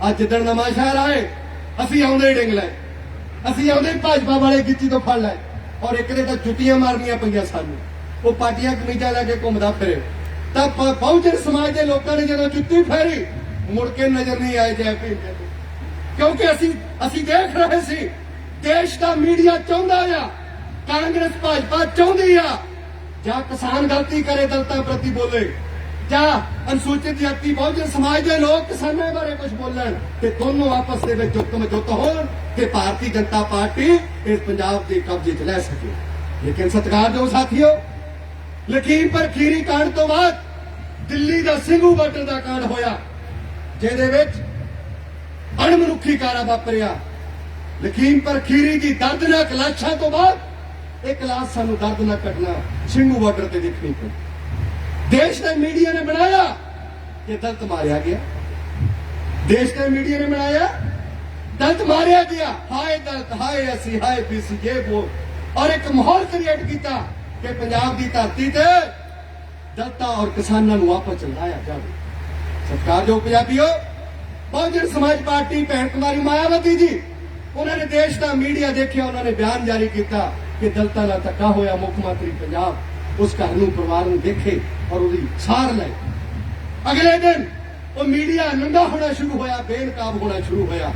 ਅੱਜ ਜਿੱਦਣ ਨਵਾਂ ਸ਼ਹਿਰ ਆਏ, ਅਸੀਂ ਆਉਂਦੇ ਡਿੰਗ ਲਏ, ਅਸੀਂ ਆਉਂਦੇ ਭਾਜਪਾ ਵਾਲੇ ਗਿੱਚੀ ਤੋਂ ਫੜ ਲਏ, ਔਰ ਇੱਕ ਦੇ ਤਾਂ ਜੁੱਤੀਆਂ ਮਾਰਨੀਆਂ ਪਈਆਂ ਸਾਨੂੰ। ਉਹ ਪਾਟੀਆਂ ਕਮੀਜ਼ਾਂ ਲੈ ਕੇ ਘੁੰਮਦਾ ਫਿਰੇ, ਤਾਂ ਬਹੁਜਨ ਸਮਾਜ ਦੇ ਲੋਕਾਂ ਨੇ ਜਦੋਂ ਜੁੱਤੀ ਫੇਰੀ, ਮੁੜ ਕੇ ਨਜ਼ਰ ਨਹੀਂ ਆਏ ਜੈ ਭੀਮ ਜੈ। ਕਿਉਂਕਿ ਅਸੀਂ ਦੇਖ ਰਹੇ ਸੀ, ਦੇਸ਼ ਦਾ ਮੀਡੀਆ ਚਾਹੁੰਦਾ ਆ, ਕਾਂਗਰਸ ਭਾਜਪਾ ਚਾਹੁੰਦੀ ਆ, ਜਾਂ ਕਿਸਾਨ ਗਲਤੀ ਕਰੇ ਦਲਿਤਾਂ ਪ੍ਰਤੀ ਬੋਲੇ, ਜਾਂ ਅਨੁਸੂਚਿਤ ਜਾਤੀ ਬਹੁਜਨ ਸਮਾਜ ਦੇ ਲੋਕ ਕਿਸਾਨਾਂ ਬਾਰੇ ਕੁਝ ਬੋਲਣ, ਤੇ ਦੋਨੋਂ ਆਪਸ ਦੇ ਵਿੱਚ ਜੁੱਤ ਹੋਣ ਕਿ ਭਾਰਤੀ ਜਨਤਾ ਪਾਰਟੀ ਇਸ ਪੰਜਾਬ ਦੇ ਕਬਜ਼ੇ 'ਚ ਲੈ ਸਕੇ। ਲੇਕਿਨ ਸਤਿਕਾਰਯੋਗ ਸਾਥੀਓ, ਲਖੀਮਪੁਰ ਖੀਰੀ ਕਾਂਡ ਤੋਂ ਬਾਅਦ ਦਿੱਲੀ ਦਾ ਸਿੰਘੂ ਬਾਰਡਰ ਦਾ ਕਾਂਡ ਹੋਇਆ, ਜਿਹਦੇ ਵਿੱਚ ਅਣਮਨੁੱਖੀ ਕਾਰਾ ਵਾਪਰਿਆ। ਲਖੀਮਪੁਰ ਖੀਰੀ ਦੀ ਦਰਦਨਾਕ ਲਾਸ਼ਾਂ ਤੋਂ ਬਾਅਦ ਇੱਕ ਲਾਸ਼ ਸਾਨੂੰ ਦਰਦਨਾਕ ਘਟਨਾ ਸਿੰਘੂ ਬਾਰਡਰ ਤੇ ਦੇਖਣੀ ਪਈ। ਦੇਸ਼ ਦੇ ਮੀਡੀਆ ਨੇ ਬਣਾਇਆ ਕਿ ਦਲਿਤ ਮਾਰਿਆ ਗਿਆ, ਦੇਸ਼ ਦੇ ਮੀਡੀਆ ਨੇ ਬਣਾਇਆ ਦਲਿਤ ਮਾਰਿਆ ਗਿਆ, ਹਾਏ ਦਲਿਤ, ਹਾਏ ਅਸੀਂ, ਹਾਏ ਬੀਸੀ, ਇਹ ਉਹ, ਔਰ ਇੱਕ ਮਾਹੌਲ ਕ੍ਰੀਏਟ ਕੀਤਾ ਕਿ ਪੰਜਾਬ ਦੀ ਧਰਤੀ ਤੇ ਦਲਤਾਂ ਔਰ ਕਿਸਾਨਾਂ ਨੂੰ ਆਪਸ ਚ ਲਾਇਆ ਜਾਵੇ। ਸਤਿਕਾਰਯੋਗ ਪੰਜਾਬੀਓ, ਬਹੁਜਨ ਸਮਾਜ ਪਾਰਟੀ ਭੈਣ ਕੁਮਾਰੀ ਮਾਇਆਵਤੀ ਜੀ, ਉਹਨਾਂ ਨੇ ਦੇਸ਼ ਦਾ ਮੀਡੀਆ ਦੇਖਿਆ, ਉਹਨਾਂ ਨੇ ਬਿਆਨ ਜਾਰੀ ਕੀਤਾ ਕਿ ਦਲਤਾਂ ਨਾਲ ਧੱਕਾ ਹੋਇਆ, ਮੁੱਖ ਮੰਤਰੀ ਪੰਜਾਬ ਉਸ ਘਰ ਨੂੰ, ਪਰਿਵਾਰ ਨੂੰ ਦੇਖੇ ਔਰ ਉਹਦੀ ਸਾਰ ਲਏ। ਅਗਲੇ ਦਿਨ ਉਹ ਮੀਡੀਆ ਨੰਗਾ ਹੋਣਾ ਸ਼ੁਰੂ ਹੋਇਆ, ਬੇਨਕਾਬ ਹੋਣਾ ਸ਼ੁਰੂ ਹੋਇਆ।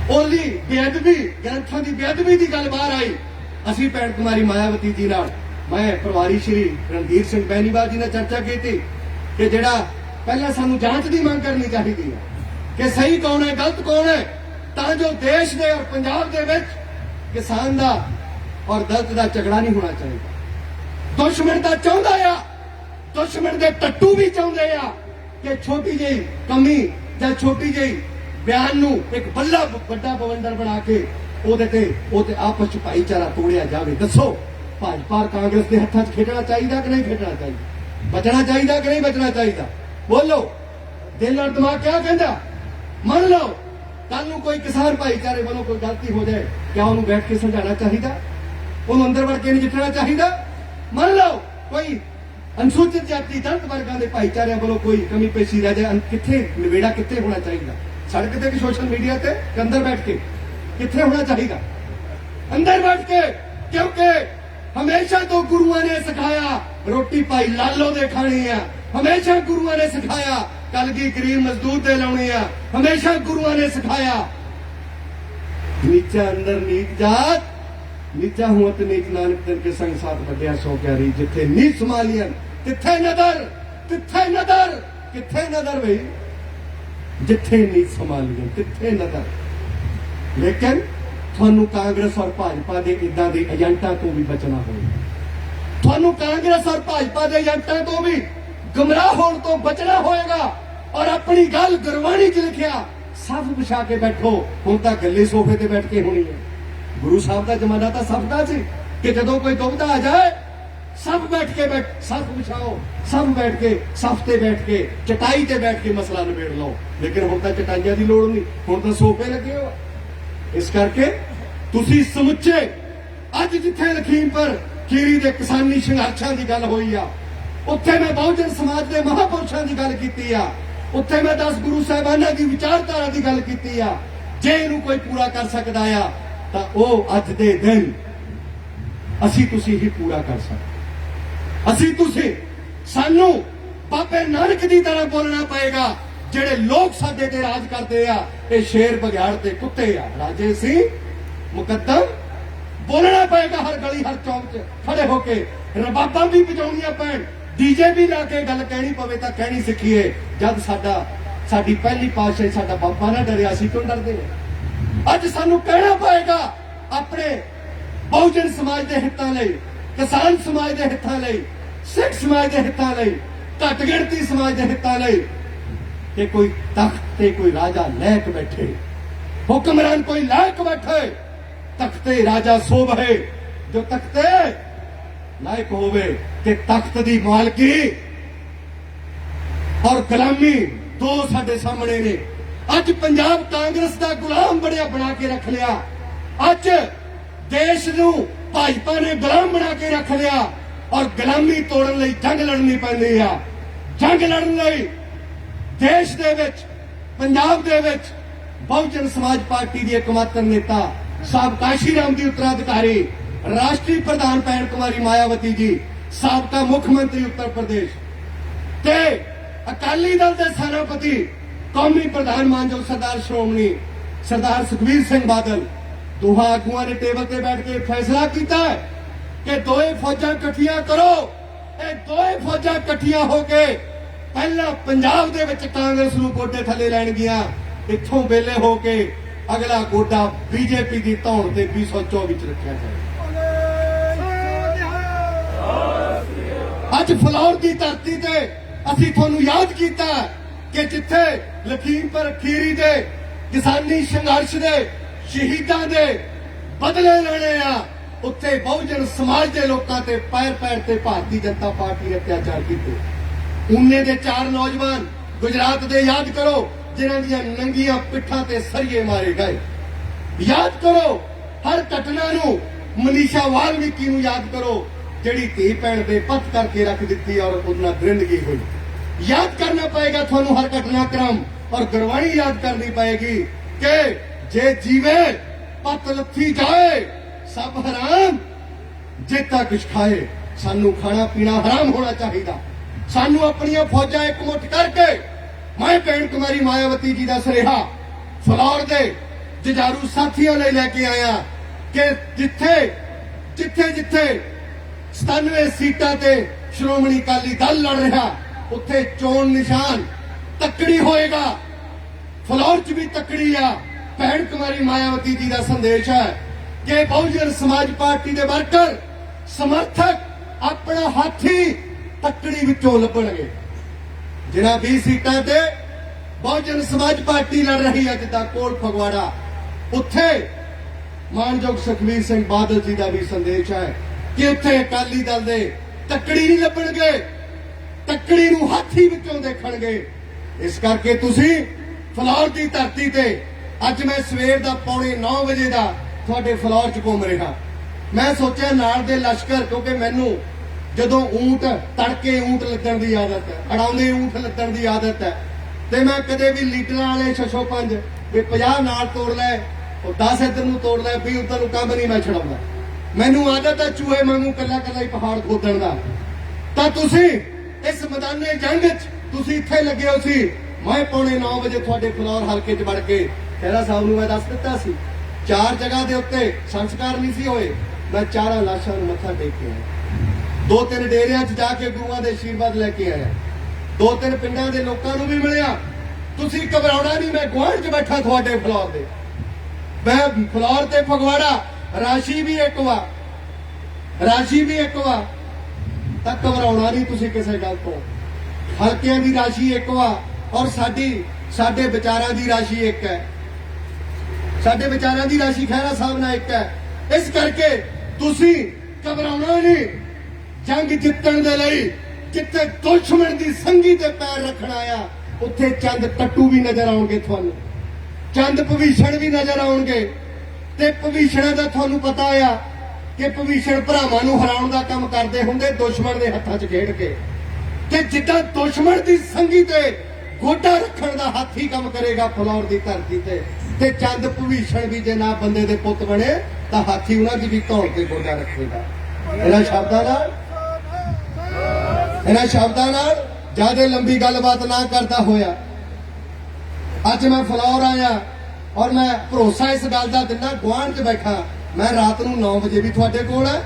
ਉਹਦੀ ਬੇਅਦਬੀ, ਗ੍ਰੰਥਾਂ ਦੀ ਬੇਅਦਬੀ ਦੀ ਗੱਲ ਬਾਹਰ ਆਈ। ਅਸੀਂ ਭੈਣ ਕੁਮਾਰੀ ਮਾਇਆਵਤੀ ਜੀ ਨਾਲ, ਮੈਂ ਪਰਿਵਾਰੀ ਸ਼੍ਰੀ ਰਣਧੀਰ ਸਿੰਘ ਬੈਨੀਵਾਲ ਜੀ ਨਾਲ ਚਰਚਾ ਕੀਤੀ ਕਿ ਜਿਹੜਾ ਪਹਿਲਾਂ ਸਾਨੂੰ ਜਾਂਚ ਦੀ ਮੰਗ ਕਰਨੀ ਚਾਹੀਦੀ ਹੈ ਕਿ ਸਹੀ ਕੌਣ ਹੈ, ਗਲਤ ਕੌਣ ਹੈ, ਤਾਂ ਜੋ ਦੇਸ਼ ਦੇ ਔਰ ਪੰਜਾਬ ਦੇ ਵਿੱਚ ਕਿਸਾਨ ਦਾ ਔਰ ਦਲਤ ਦਾ ਝਗੜਾ ਨਹੀਂ ਹੋਣਾ ਚਾਹੀਦਾ। ਦੁਸ਼ਮਣ ਤਾਂ ਚਾਹੁੰਦਾ ਆ, ਦੁਸ਼ਮਣ ਦੇ ਟੱਟੂ ਵੀ ਚਾਹੁੰਦੇ ਆ ਕਿ ਛੋਟੀ ਜਿਹੀ ਕਮੀ ਜਾਂ ਛੋਟੀ ਜਿਹੀ ਬਿਆਨ ਨੂੰ ਇੱਕ ਵੱਡਾ ਬਵੰਡਰ ਬਣਾ ਕੇ ਉਹਦੇ ਆਪਸ ਚ ਭਾਈਚਾਰਾ ਤੋੜਿਆ ਜਾਵੇ। ਦੱਸੋ, ਭਾਜਪਾ ਕਾਂਗਰਸ ਦੇ ਹੱਥਾਂ 'ਚ ਖੇਡਣਾ ਚਾਹੀਦਾ ਕਿ ਨਹੀਂ ਖੇਡਣਾ ਚਾਹੀਦਾ? ਬਚਣਾ ਚਾਹੀਦਾ ਕਿ ਨਹੀਂ ਬਚਣਾ ਚਾਹੀਦਾ? ਬੋਲੋ, ਦਿਲ ਔਰ ਦਿਮਾਗ ਕਿਆ ਕਹਿੰਦਾ? ਮੰਨ ਲਓ ਕੱਲ ਨੂੰ ਕੋਈ ਕਿਸਾਨ ਭਾਈਚਾਰੇ ਵੱਲੋਂ ਕੋਈ ਗਲਤੀ ਹੋ ਜਾਏ, ਕਿਆ ਉਹਨੂੰ ਬੈਠ ਕੇ ਸਮਝਾਉਣਾ ਚਾਹੀਦਾ? ਉਹਨੂੰ ਅੰਦਰ ਵੜ ਕੇ ਨਜਿੱਠਣਾ ਚਾਹੀਦਾ? ਮੰਨ ਲਓ ਕੋਈ ਅਨੁਸੂਚਿਤ ਜਾਤੀ ਦਲਿਤ ਵਰਗਾਂ ਦੇ ਭਾਈਚਾਰਿਆਂ ਵੱਲੋਂ ਕੋਈ ਕਮੀ ਪੇਸ਼ੀ ਰਹਿ ਜਾਏ, ਕਿੱਥੇ ਨਿਬੇੜਾ ਕਿੱਥੇ ਹੋਣਾ ਚਾਹੀਦਾ? ਸੜਕ ਤੇ ਕਿ ਸੋਸ਼ਲ ਮੀਡੀਆ ਤੇ ਕਿ ਅੰਦਰ ਬੈਠ ਕੇ? ਕਿੱਥੇ ਹੋਣਾ ਚਾਹੀਦਾ? ਅੰਦਰ ਬੈਠ ਕੇ। ਕਿਉਂਕਿ ਹਮੇਸ਼ਾ ਤੋਂ ਗੁਰੂਆਂ ਨੇ ਸਿਖਾਇਆ ਰੋਟੀ ਭਾਈ ਲਾਲੋ ਦੇ ਖਾਣੀ ਆ, ਹਮੇਸ਼ਾ ਗੁਰੂਆਂ ਨੇ ਸਿਖਾਇਆ ਕਲਗੀ ਗਰੀਬ ਮਜ਼ਦੂਰ ਦੇ ਲਾਉਣੀ ਆ, ਹਮੇਸ਼ਾ ਗੁਰੂਆਂ ਨੇ ਸਿਖਾਇਆ ਨੀਚਾ ਅੰਦਰ ਨੀਚ ਜਾਤ, ਨੀਚਾ ਹੁਤ ਨੀਚ ਨਾਨਕ ਦਿਨ ਕੇ ਸੰਗ ਸਾਥ ਵੱਡਿਆ ਸੋ ਪਿਆਰੀ। ਜਿੱਥੇ ਨੀਚ ਸਮਾਲੀਆਂ ਤਿੱਥੇ ਨਦਰ, ਤਿੱਥੇ ਨਦਰ, ਕਿੱਥੇ ਨਦਰ ਬਈ? ਜਿੱਥੇ ਨੀਚ ਸਮਾਲੀਆਂ ਤਿੱਥੇ ਨਦਰ। ਲੇਕਿਨ ਤੁਹਾਨੂੰ ਕਾਂਗਰਸ ਔਰ ਭਾਜਪਾ ਦੇ ਇਦਾਂ ਦੇ ਏਜੰਟਾਂ ਤੋਂ ਵੀ ਬਚਣਾ ਹੋਵੇਗਾ। ਤੁਹਾਨੂੰ ਕਾਂਗਰਸ ਔਰ ਭਾਜਪਾ ਦੇ ਏਜੰਟਾਂ ਤੋਂ ਵੀ ਗੁੰਮਰਾਹ ਹੋਣ ਤੋਂ ਬਚਣਾ ਹੋਏਗਾ। ਔਰ ਆਪਣੀ ਗੱਲ ਗੁਰਬਾਣੀ 'ਚ ਲਿਖਿਆ ਸਭ ਵਿਛਾ ਕੇ ਬੈਠੋ। ਹੁਣ ਤਾਂ ਗੱਲੇ ਸੋਫੇ ਤੇ ਬੈਠ ਕੇ ਹੋਣੀ ਹੈ। ਗੁਰੂ ਸਾਹਿਬ ਦਾ ਜ਼ਮਾਨਾ ਤਾਂ ਸਭ ਦਾ ਸੀ ਕਿ ਜਦੋਂ ਕੋਈ ਦੁਬਿਧਾ ਆ ਜਾਏ ਸਭ ਬੈਠ ਕੇ ਸਭ ਵਿਛਾਓ, ਸਭ ਬੈਠ ਕੇ ਸਫ ਤੇ ਬੈਠ ਕੇ ਚਟਾਈ ਤੇ ਬੈਠ ਕੇ ਮਸਲਾ ਨਿਬੇੜ ਲਓ। ਲੇਕਿਨ ਹੁਣ ਤਾਂ ਚਟਾਈਆਂ ਦੀ ਲੋੜ ਨਹੀਂ, ਹੁਣ ਤਾਂ ਸੋਫੇ ਲੱਗੇ ਹੋ। ਇਸ ਕਰਕੇ ਤੁਸੀਂ ਸਮੁੱਚੇ ਅੱਜ ਜਿੱਥੇ ਲਖੀਮਪੁਰ ਖੀਰੀ ਦੇ ਕਿਸਾਨੀ ਸੰਘਰਸ਼ਾਂ ਦੀ ਗੱਲ ਹੋਈ ਆ, ਉੱਥੇ ਮੈਂ ਬਹੁਜਨ ਸਮਾਜ ਦੇ ਮਹਾਪੁਰਸ਼ਾਂ ਦੀ ਗੱਲ ਕੀਤੀ ਆ, ਉੱਥੇ ਮੈਂ 10 ਗੁਰੂ ਸਾਹਿਬਾਨਾਂ ਦੀ ਵਿਚਾਰਧਾਰਾ ਦੀ ਗੱਲ ਕੀਤੀ ਆ। ਜੇ ਇਹਨੂੰ ਕੋਈ ਪੂਰਾ ਕਰ ਸਕਦਾ ਆ ਤਾਂ ਉਹ ਅੱਜ ਦੇ ਦਿਨ ਅਸੀਂ ਤੁਸੀਂ ਹੀ ਪੂਰਾ ਕਰ ਸਕਦੇ। ਅਸੀਂ ਤੁਸੀਂ ਸਾਨੂੰ ਬਾਬੇ ਨਾਨਕ ਦੀ ਤਰ੍ਹਾਂ ਬੋਲਣਾ ਪਏਗਾ। ਜਿਹੜੇ ਲੋਕ ਸਾਡੇ ਤੇ ਰਾਜ ਕਰਦੇ ਆ ਇਹ ਸ਼ੇਰ ਬਘਿਆੜ ਤੇ ਕੁੱਤੇ ਆ, ਰਾਜੇ ਸੀ ਮੁਕੱਦਮ। ਬੋਲਣਾ ਪਏਗਾ ਹਰ ਗਲੀ ਹਰ ਚੌਂਕ 'ਚ ਖੜੇ ਹੋ ਕੇ, ਰਬਾਬਾਂ ਵੀ ਵਜਾਉਣੀਆਂ ਪੈਣ, ਡੀਜੇ ਵੀ ਲਾ ਕੇ ਗੱਲ ਕਹਿਣੀ ਪਵੇ ਤਾਂ ਕਹਿਣੀ ਸਿੱਖੀਏ। ਜਦ ਸਾਡੀ ਪਹਿਲੀ ਪਾਤਸ਼ਾਹੀ ਸਾਡਾ ਬਾਬਾ ਨਾ ਡਰਿਆ ਸੀ, ਕਿਉਂ ਡਰਦੇ ਨੇ? ਅੱਜ ਸਾਨੂੰ ਕਹਿਣਾ ਪਏਗਾ ਆਪਣੇ ਬਹੁਜਨ ਸਮਾਜ ਦੇ ਹਿੱਤਾਂ ਲਈ, ਕਿਸਾਨ ਸਮਾਜ ਦੇ ਹਿੱਤਾਂ ਲਈ, ਸਿੱਖ ਸਮਾਜ ਦੇ ਹਿੱਤਾਂ ਲਈ, ਘੱਟ ਗਿਣਤੀ ਸਮਾਜ ਦੇ ਹਿੱਤਾਂ ਲਈ ਕਿ ਕੋਈ ਤਖਤ ਤੇ ਕੋਈ ਰਾਜਾ ਲੈ ਕੇ ਬੈਠੇ, ਹੁਕਮਰਾਨ ਕੋਈ ਲੈ ਕੇ ਬੈਠੇ। ਤਖਤੇ ਰਾਜਾ ਸੋਭੇ ਜੋ ਤਖਤੇ ਲਾਇਕ ਹੋਵੇ ਕਿ ਤਖਤ ਦੀ ਮਾਲਕੀ ਔਰ ਗੁਲਾਮੀ ਦੋ ਸਾਡੇ ਸਾਹਮਣੇ ਨੇ। ਅੱਜ ਪੰਜਾਬ ਕਾਂਗਰਸ ਦਾ ਗੁਲਾਮ ਬਣਾ ਕੇ ਰੱਖ ਲਿਆ। ਅੱਜ ਦੇਸ਼ ਨੂੰ ਭਾਜਪਾ ਨੇ ਗੁਲਾਮ ਬਣਾ ਕੇ ਰੱਖ ਲਿਆ ਔਰ ਗੁਲਾਮੀ ਤੋੜਨ ਲਈ ਜੰਗ ਲੜਨੀ ਪੈਂਦੀ ਆ। ਜੰਗ ਲੜਨ ਲਈ ਦੇਸ਼ ਦੇ ਵਿੱਚ, ਪੰਜਾਬ ਦੇ ਵਿੱਚ ਬਹੁਜਨ ਸਮਾਜ ਪਾਰਟੀ ਦੀ ਇਕਮਾਤਰ ਨੇਤਾ ਸਾਬਕਾ ਕਾਸ਼ੀਰਾਮ ਦੀ ਉੱਤਰਾਧਿਕਾਰੀ ਰਾਸ਼ਟਰੀ ਪ੍ਰਧਾਨ ਭੈਣ ਕੁਮਾਰੀ ਮਾਇਆਵਤੀ ਜੀ, ਸਾਬਕਾ ਮੁੱਖ ਮੰਤਰੀ ਉੱਤਰ ਪ੍ਰਦੇਸ਼ ਤੇ ਅਕਾਲੀ ਦਲ ਦੇ ਸੈਨਾਪਤੀ ਕੌਮੀ ਪ੍ਰਧਾਨ ਮਾਨਯੋਗ ਸਰਦਾਰ ਸ਼੍ਰੋਮਣੀ ਸਰਦਾਰ ਸੁਖਬੀਰ ਸਿੰਘ ਬਾਦਲ, ਦੋਹਾਂ ਆਗੂਆਂ ਨੇ ਟੇਬਲ ਤੇ ਬੈਠ ਕੇ ਫੈਸਲਾ ਕੀਤਾ ਕਿ ਦੋਏ ਫੌਜਾਂ ਇਕੱਠੀਆਂ ਕਰੋ। ਇਹ ਦੋਏ ਫੌਜਾਂ ਇਕੱਠੀਆਂ ਹੋ ਕੇ ਪਹਿਲਾਂ ਪੰਜਾਬ ਦੇ ਵਿੱਚ ਕਾਂਗਰਸ ਨੂੰ ਗੋਡੇ ਥੱਲੇ ਲੈਣਗੀਆਂ, ਇੱਥੋਂ ਵੇਲੇ ਹੋ ਕੇ ਅਗਲਾ ਗੋਡਾ ਬੀਜੇਪੀ ਦੀ ਧੌਣ ਤੇ 2024 ਚ ਰੱਖਿਆ ਜਾਏ। ਅੱਜ ਫਲੌਰ ਦੀ ਧਰਤੀ ਤੇ ਅਸੀਂ ਤੁਹਾਨੂੰ ਯਾਦ ਕੀਤਾ ਕਿ ਜਿੱਥੇ ਲਖੀਮਪੁਰ ਖੀਰੀ ਦੇ ਕਿਸਾਨੀ ਸੰਘਰਸ਼ ਦੇ ਸ਼ਹੀਦਾਂ ਦੇ ਬਦਲੇ ਲੈਣੇ ਆ, ਉੱਥੇ ਬਹੁਜਨ ਸਮਾਜ ਦੇ ਲੋਕਾਂ ਤੇ ਪੈਰ ਤੇ ਭਾਰਤੀ ਜਨਤਾ ਪਾਰਟੀ ਨੇ ਅਤਿਆਚਾਰ ਕੀਤੇ। ਉਨੇ ਦੇ 4 ਨੌਜਵਾਨ ਗੁਜਰਾਤ ਦੇ ਯਾਦ ਕਰੋ ਜਿਨ੍ਹਾਂ ਦੀਆਂ ਨੰਗੀਆਂ ਪਿੱਠਾਂ ਤੇ ਸਰੀਏ ਮਾਰੇ ਗਏ। ਯਾਦ ਕਰੋ ਹਰ ਘਟਨਾ ਨੂੰ, ਮਨੀਸ਼ਾ ਵਾਲਮੀਕੀ ਨੂੰ ਯਾਦ ਕਰੋ ਜਿਹੜੀ ਧੀ ਭੈਣ ਦੇ ਪੱਤ ਕਰਕੇ ਰੱਖ ਦਿੱਤੀ ਔਰ ਉਹਨਾਂ ਦਰਿੰਦਗੀ ਹੋਈ। याद करना पड़ेगा थानू हर घटनाक्रम और गुरबाणी याद करनी पड़ेगी कि जे जीवे पत लथी जाए सब हराम जेता कुछ खाए। सानू खाना पीना हराम होना चाहिए। सानू अपनियां फौजां एकमुठ करके मैं भैन कुमारी मायावती जी का सरेहा फलौर दे जुझारू साथियों ने लेके आया कि जिथे जिथे जिथे 97 सीटां ते श्रोमणी अकाली दल लड़ रहा उत्थे चोन निशान तकड़ी होएगा। फलौर च भी तकड़ी आ। भैन कुमारी मायावती जी का संदेश है कि बहुजन समाज पार्टी के वर्कर समर्थक अपना हाथी तकड़ी विचों लभणगे। जिन्हां 20 सीटां ते बहुजन समाज पार्टी लड़ रही है जिद्दां कोट फगवाड़ा उत्थे मानयोग सुखबीर सिंह बादल जी का भी संदेश है कि उत्थे अकाली दल दे तकड़ी नहीं लभणगे, तकड़ी नूं हाथी विचों देखणगे। इस करके तुसी फलौर की धरती ते अज मैं सवेर दा 9:45 बजे दा तुहाडे फलौर च घूम रहा। मैं सोचा नाल दे लश्कर क्योंकि मैनू जदों ऊंट तड़के ऊंट लगण दी आदत है, अड़ाउंदे ऊंट लगण दी आदत है ते मैं कदे भी लीडरां वाले 605 भी 50 नाल तोड़ लै और 10 इधर नूं तोड़ लै भी उधर नूं कम नहीं मैं छड़ाउंदा। मैनू आदत है चूहे वांगू कल्ला कल्ला ही पहाड़ खोदण दा। तां तुसी इस मैदाने जंग च तुसी इत्थे लगे हो सी। मैं 9:45 बजे तुहाडे फलौर हलके च वड़ के खैरा साहब नूं मैं दस दित्ता सी 4 जगह दे उत्ते संस्कार नहीं सी होए। मैं 4 लाशां नूं मत्था टेक के आया, 2-3 डेरियां च जाके गुरुआं दे आशीर्वाद लेके आया, 2-3 पिंडां दे लोकां नूं भी मिलिया। तुसी घबराउणा नहीं, मैं गुआंढ च बैठा तुहाडे फलौर दे। मैं फलौर ते फगवाड़ा राशि भी एक वा, राशि भी एक वा। ਤਾਂ ਘਬਰਾਉਣਾ ਨਹੀਂ ਤੁਸੀਂ ਕਿਸੇ ਗੱਲ ਤੋਂ। ਹਲਕਿਆਂ ਦੀ ਰਾਸ਼ੀ ਇੱਕ ਵਾ ਔਰ ਸਾਡੇ ਵਿਚਾਰਾਂ ਦੀ ਰਾਸ਼ੀ ਇੱਕ ਹੈ। ਸਾਡੇ ਵਿਚਾਰਾਂ ਦੀ ਰਾਸ਼ੀ ਖਹਿਰਾ ਸਾਹਿਬ ਨਾਲ ਇੱਕ ਹੈ। ਇਸ ਕਰਕੇ ਤੁਸੀਂ ਘਬਰਾਉਣਾ ਨਹੀਂ। ਜੰਗ ਜਿੱਤਣ ਦੇ ਲਈ ਜਿੱਥੇ ਦੁਸ਼ਮਣ ਦੀ ਸੰਗੀ ਤੇ ਪੈਰ ਰੱਖਣਾ ਆ ਉੱਥੇ ਚੰਦ ਟੱਟੂ ਵੀ ਨਜ਼ਰ ਆਉਣਗੇ ਤੁਹਾਨੂੰ, ਚੰਦ ਭਵੀਸ਼ਣ ਵੀ ਨਜ਼ਰ ਆਉਣਗੇ। ਤੇ ਭਵੀਸ਼ਣਾਂ ਦਾ ਤੁਹਾਨੂੰ ਪਤਾ ਆ ਕਿ ਭਵੀਸ਼ਣ ਭਰਾਵਾਂ ਨੂੰ ਹਰਾਉਣ ਦਾ ਕੰਮ ਕਰਦੇ ਹੁੰਦੇ ਦੁਸ਼ਮਣ ਦੇ ਹੱਥਾਂ 'ਚ ਖੇਡ ਕੇ। ਤੇ ਜਿੱਦਾਂ ਦੁਸ਼ਮਣ ਦੀ ਸੰਗੀ ਤੇ ਗੋਡਾ ਰੱਖਣ ਦਾ ਹਾਥੀ ਕੰਮ ਕਰੇਗਾ ਫਲੌਰ ਦੀ ਧਰਤੀ ਤੇ ਚੰਦ ਭਵੀਸ਼ਣ ਵੀ ਜੇ ਨਾ ਬੰਦੇ ਦੇ ਪੁੱਤ ਬਣੇ ਤਾਂ ਹਾਥੀ ਉਹਨਾਂ ਦੀ ਵੀ ਧੌਣ ਤੇ ਗੋਡਾ ਰੱਖੇਗਾ। ਇਹਨਾਂ ਸ਼ਬਦਾਂ ਨਾਲ ਜਿਆਦਾ ਲੰਬੀ ਗੱਲਬਾਤ ਨਾ ਕਰਦਾ ਹੋਇਆ ਅੱਜ ਮੈਂ ਫਲੌਰ ਆਇਆ ਔਰ ਮੈਂ ਭਰੋਸਾ ਇਸ ਗੱਲ ਦਾ ਦਿੰਦਾ ਗੁਆਂਢ 'ਚ ਬੈਠਾ। मैं रात नूं 9 बजे भी तुहाडे कोल है,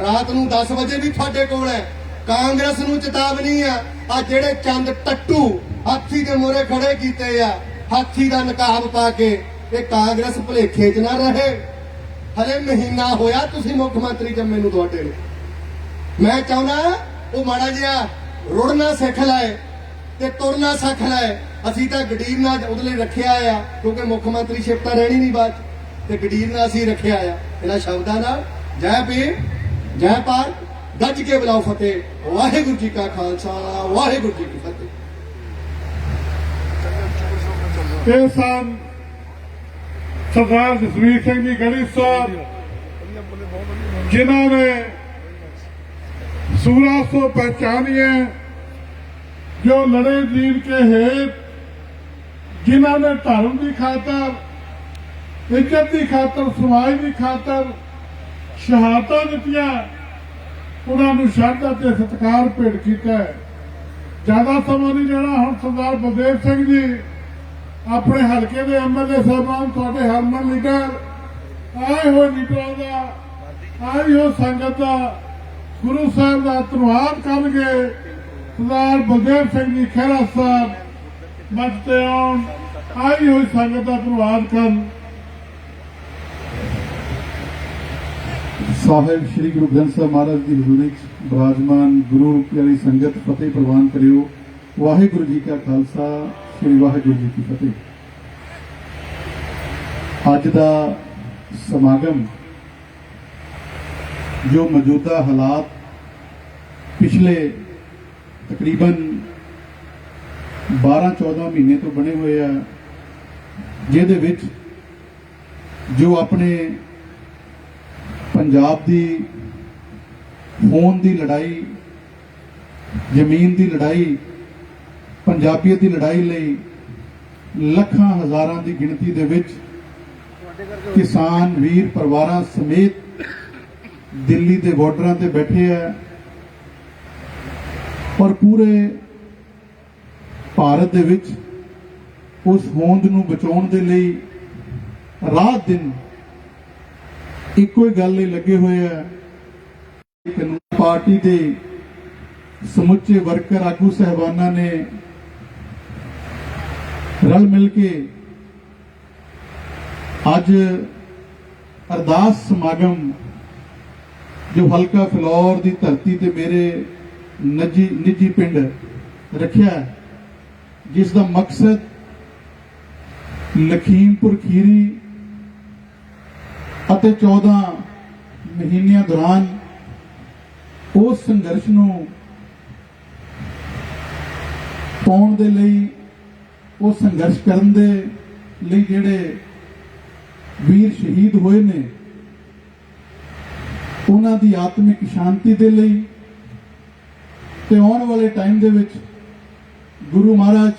रात नूं 10 बजे भी तुहाडे कोल है। कांग्रेस नूं चेतावनी आ जेड़े चंद टट्टू हाथी दे मोरे खड़े कीते आ हाथी दा नकाब पा के ते कांग्रेस भुलेखे च ना रहे। हले महीना होया तुसीं मुख मंत्री जम्मे नूं तुहाडे नूं। मैं चाहुंदा वो माड़ा जिहा रुड़ना सिख लाए ते तुरना सिख लाए। असीं तां गडीर नाल उहदे लई रखिया आ क्योंकि मुख मंत्री शिप तां रहनी नहीं बात ते गडीर नाल असीं रखिया आ। इन्हां शब्दां नाल जय भीम जय पाल गज के बुलाओ फतेह। वाहिगुरू जी का खालसा वाहिगुरू जी की फतेह। ਇਹ ਸਨ ਸਰਦਾਰ ਜਸਵੀਰ ਸਿੰਘ ਜੀ ਗੜੀ ਸਾਹਿਬ ਜਿਨ੍ਹਾਂ ने सूरा को पहचानिए जो लड़े जीन के हेत, जिन्होंने धर्म की खातर, इज्जत की खातर, समाज की खातर शहादतां दित्तियां, उन्होंने श्रद्धा ते सत्कार भेंट किया है। ज्यादा समा नहीं लेना। हुण सरदार बलदेव सिंह जी अपने हल्के के MLA साहबान तुहाडे हरमन लीडर आए हुए लीडरां दा आई हो संगत का गुरु साहब का धन्यवाद करनगे। सरदार बलदेव सिंह जी खैरा साहब मंच ते आउण, आई हुई संगत का धन्यवाद करन। साहिब श्री गुरु ग्रंथ साहब महाराज की हजूरी विराजमान गुरु प्यारी संगत फतेह प्रवान करियो। वाहिगुरू जी का खालसा श्री वाहिगुरू जी की फतेह। अज का समागम जो मौजूदा हालात पिछले तकरीबन 12-14 महीने तो बने हुए हैं, जिहदे विच जो अपने पंजाब की ਹੋਣ ਦੀ ਲੜਾਈ, ਜ਼ਮੀਨ ਦੀ ਲੜਾਈ, ਪੰਜਾਬੀਅਤ ਦੀ ਲੜਾਈ ਲਈ ਲੱਖਾਂ ਹਜ਼ਾਰਾਂ ਦੀ ਗਿਣਤੀ ਦੇ ਵਿੱਚ ਕਿਸਾਨ ਵੀਰ ਪਰਿਵਾਰਾਂ ਸਮੇਤ ਦਿੱਲੀ ਦੇ ਬਾਰਡਰਾਂ ਤੇ ਬੈਠੇ ਹੈ ਔਰ ਪੂਰੇ ਭਾਰਤ ਦੇ ਵਿੱਚ ਉਸ ਹੋਂਦ ਨੂੰ ਬਚਾਉਣ ਦੇ ਲਈ ਰਾਤ ਦਿਨ ਇੱਕੋ ਹੀ ਗੱਲ ਲਈ ਲੱਗੇ ਹੋਏ ਹੈ। ਕਾਨੂੰਨ ਪਾਰਟੀ ਦੇ ਸਮੁੱਚੇ ਵਰਕਰ ਆਗੂ ਸਹਿਬਾਨਾਂ ਨੇ ਰਲ ਮਿਲ ਕੇ ਅੱਜ ਅਰਦਾਸ ਸਮਾਗਮ ਜੋ ਹਲਕਾ ਫਿਲੌਰ ਦੀ ਧਰਤੀ ਤੇ ਮੇਰੇ ਨਿੱਜੀ ਪਿੰਡ ਰੱਖਿਆ, ਜਿਸ ਦਾ ਮਕਸਦ ਲਖੀਮਪੁਰ ਖੀਰੀ ਅਤੇ 14 ਮਹੀਨਿਆਂ ਦੌਰਾਨ ਉਸ ਸੰਘਰਸ਼ ਨੂੰ ਪਾਉਣ ਦੇ ਲਈ, ਉਹ ਸੰਘਰਸ਼ ਕਰਨ ਦੇ ਲਈ ਜਿਹੜੇ ਵੀਰ ਸ਼ਹੀਦ ਹੋਏ ਨੇ ਉਹਨਾਂ ਦੀ ਆਤਮਿਕ ਸ਼ਾਂਤੀ ਦੇ ਲਈ ਤੇ ਆਉਣ ਵਾਲੇ ਟਾਈਮ ਦੇ ਵਿੱਚ ਗੁਰੂ ਮਹਾਰਾਜ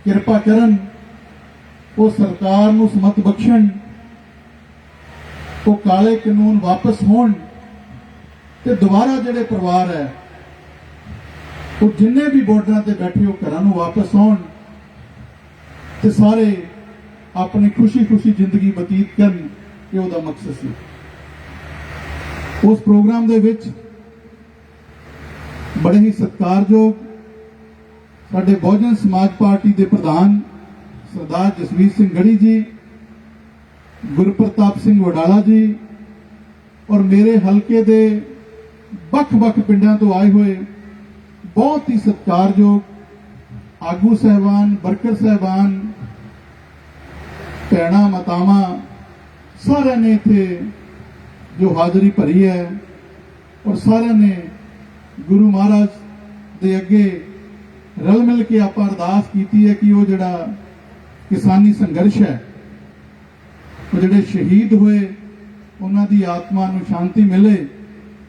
ਕਿਰਪਾ ਕਰਨ, ਉਹ ਸਰਕਾਰ ਨੂੰ ਸਮਤ ਬਖਸ਼ਣ, ਉਹ ਕਾਲੇ ਕਾਨੂੰਨ ਵਾਪਸ ਹੋਣ ਤੇ ਦੁਬਾਰਾ ਜਿਹੜੇ ਪਰਿਵਾਰ ਹੈ ਉਹ ਜਿੰਨੇ ਵੀ ਬਾਰਡਰਾਂ ਤੇ ਬੈਠੇ ਉਹ ਘਰਾਂ ਨੂੰ ਵਾਪਸ ਆਉਣ ਤੇ ਸਾਰੇ ਆਪਣੀ ਖੁਸ਼ੀ ਜ਼ਿੰਦਗੀ ਬਤੀਤ ਕਰਨ। ਇਹ ਉਹਦਾ ਮਕਸਦ ਸੀ। ਉਸ ਪ੍ਰੋਗਰਾਮ ਦੇ ਵਿੱਚ ਬੜੇ ਹੀ ਸਤਿਕਾਰਯੋਗ ਸਾਡੇ ਬਹੁਜਨ ਸਮਾਜ ਪਾਰਟੀ ਦੇ ਪ੍ਰਧਾਨ ਸਰਦਾਰ ਜਸਵੀਰ ਸਿੰਘ ਗੜੀ ਜੀ, ਗੁਰਪ੍ਰਤਾਪ ਸਿੰਘ ਵਡਾਲਾ ਜੀ ਔਰ ਮੇਰੇ ਹਲਕੇ ਦੇ ਵੱਖ-ਵੱਖ ਪਿੰਡਾਂ ਤੋਂ ਆਏ ਹੋਏ ਬਹੁਤ ਹੀ ਸਤਿਕਾਰਯੋਗ ਆਗੂ ਸਹਿਬਾਨ, ਵਰਕਰ ਸਹਿਬਾਨ, ਭੈਣਾਂ ਮਾਤਾਵਾਂ, ਸਾਰਿਆਂ ਨੇ ਇੱਥੇ ਜੋ ਹਾਜ਼ਰੀ ਭਰੀ ਹੈ ਔਰ ਸਾਰਿਆਂ ਨੇ ਗੁਰੂ ਮਹਾਰਾਜ ਦੇ ਅੱਗੇ ਰਲ ਮਿਲ ਕੇ ਆਪਾਂ ਅਰਦਾਸ ਕੀਤੀ ਹੈ ਕਿ ਉਹ ਜਿਹੜਾ ਕਿਸਾਨੀ ਸੰਘਰਸ਼ ਹੈ, ਉਹ ਜਿਹੜੇ ਸ਼ਹੀਦ ਹੋਏ ਉਹਨਾਂ ਦੀ ਆਤਮਾ ਨੂੰ ਸ਼ਾਂਤੀ ਮਿਲੇ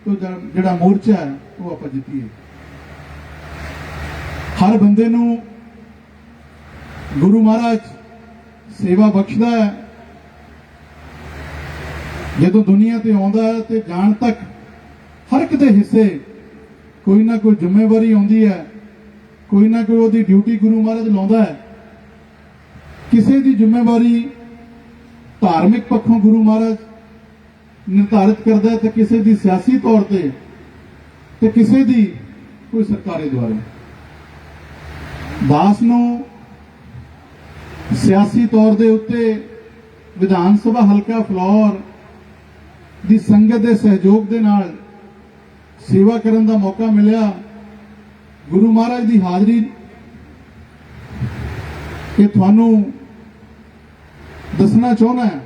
ਤੇ ਜਿਹੜਾ ਮੋਰਚਾ ਹੈ ਉਹ ਆਪਾਂ ਜਿੱਤੀਏ। ਹਰ ਬੰਦੇ ਨੂੰ ਗੁਰੂ ਮਹਾਰਾਜ ਸੇਵਾ ਬਖਸ਼ਦਾ ਹੈ। ਜਦੋਂ ਦੁਨੀਆ ਤੇ ਆਉਂਦਾ ਹੈ ਤੇ ਜਾਣ ਤੱਕ ਹਰ ਇੱਕ ਦੇ ਹਿੱਸੇ ਕੋਈ ਨਾ ਕੋਈ ਜ਼ਿੰਮੇਵਾਰੀ ਆਉਂਦੀ ਹੈ, ਕੋਈ ਨਾ ਕੋਈ ਉਹਦੀ ਡਿਊਟੀ ਗੁਰੂ ਮਹਾਰਾਜ ਲਾਉਂਦਾ ਹੈ। ਕਿਸੇ ਦੀ ਜ਼ਿੰਮੇਵਾਰੀ ਧਾਰਮਿਕ ਪੱਖੋਂ ਗੁਰੂ ਮਹਾਰਾਜ ਨਿਰਧਾਰਿਤ ਕਰਦਾ ਹੈ ਤੇ ਕਿਸੇ ਦੀ ਸਿਆਸੀ ਤੌਰ ਤੇ ਕਿਸੇ ਦੀ ਕੋਈ ਸਰਕਾਰੀ ਦੁਆਰਾ। ਦਾਸ ਨੂੰ ਸਿਆਸੀ ਤੌਰ ਦੇ ਉੱਤੇ ਵਿਧਾਨ ਸਭਾ ਹਲਕਾ ਫਿਲੌਰ ਦੀ ਸੰਗਤ ਦੇ ਸਹਿਯੋਗ ਦੇ ਨਾਲ ਸੇਵਾ ਕਰਨ ਦਾ ਮੌਕਾ ਮਿਲਿਆ। ਗੁਰੂ ਮਹਾਰਾਜ ਦੀ ਹਾਜ਼ਰੀ ਇਹ ਤੁਹਾਨੂੰ ਦੱਸਣਾ ਚਾਹੁੰਦਾ ਹਾਂ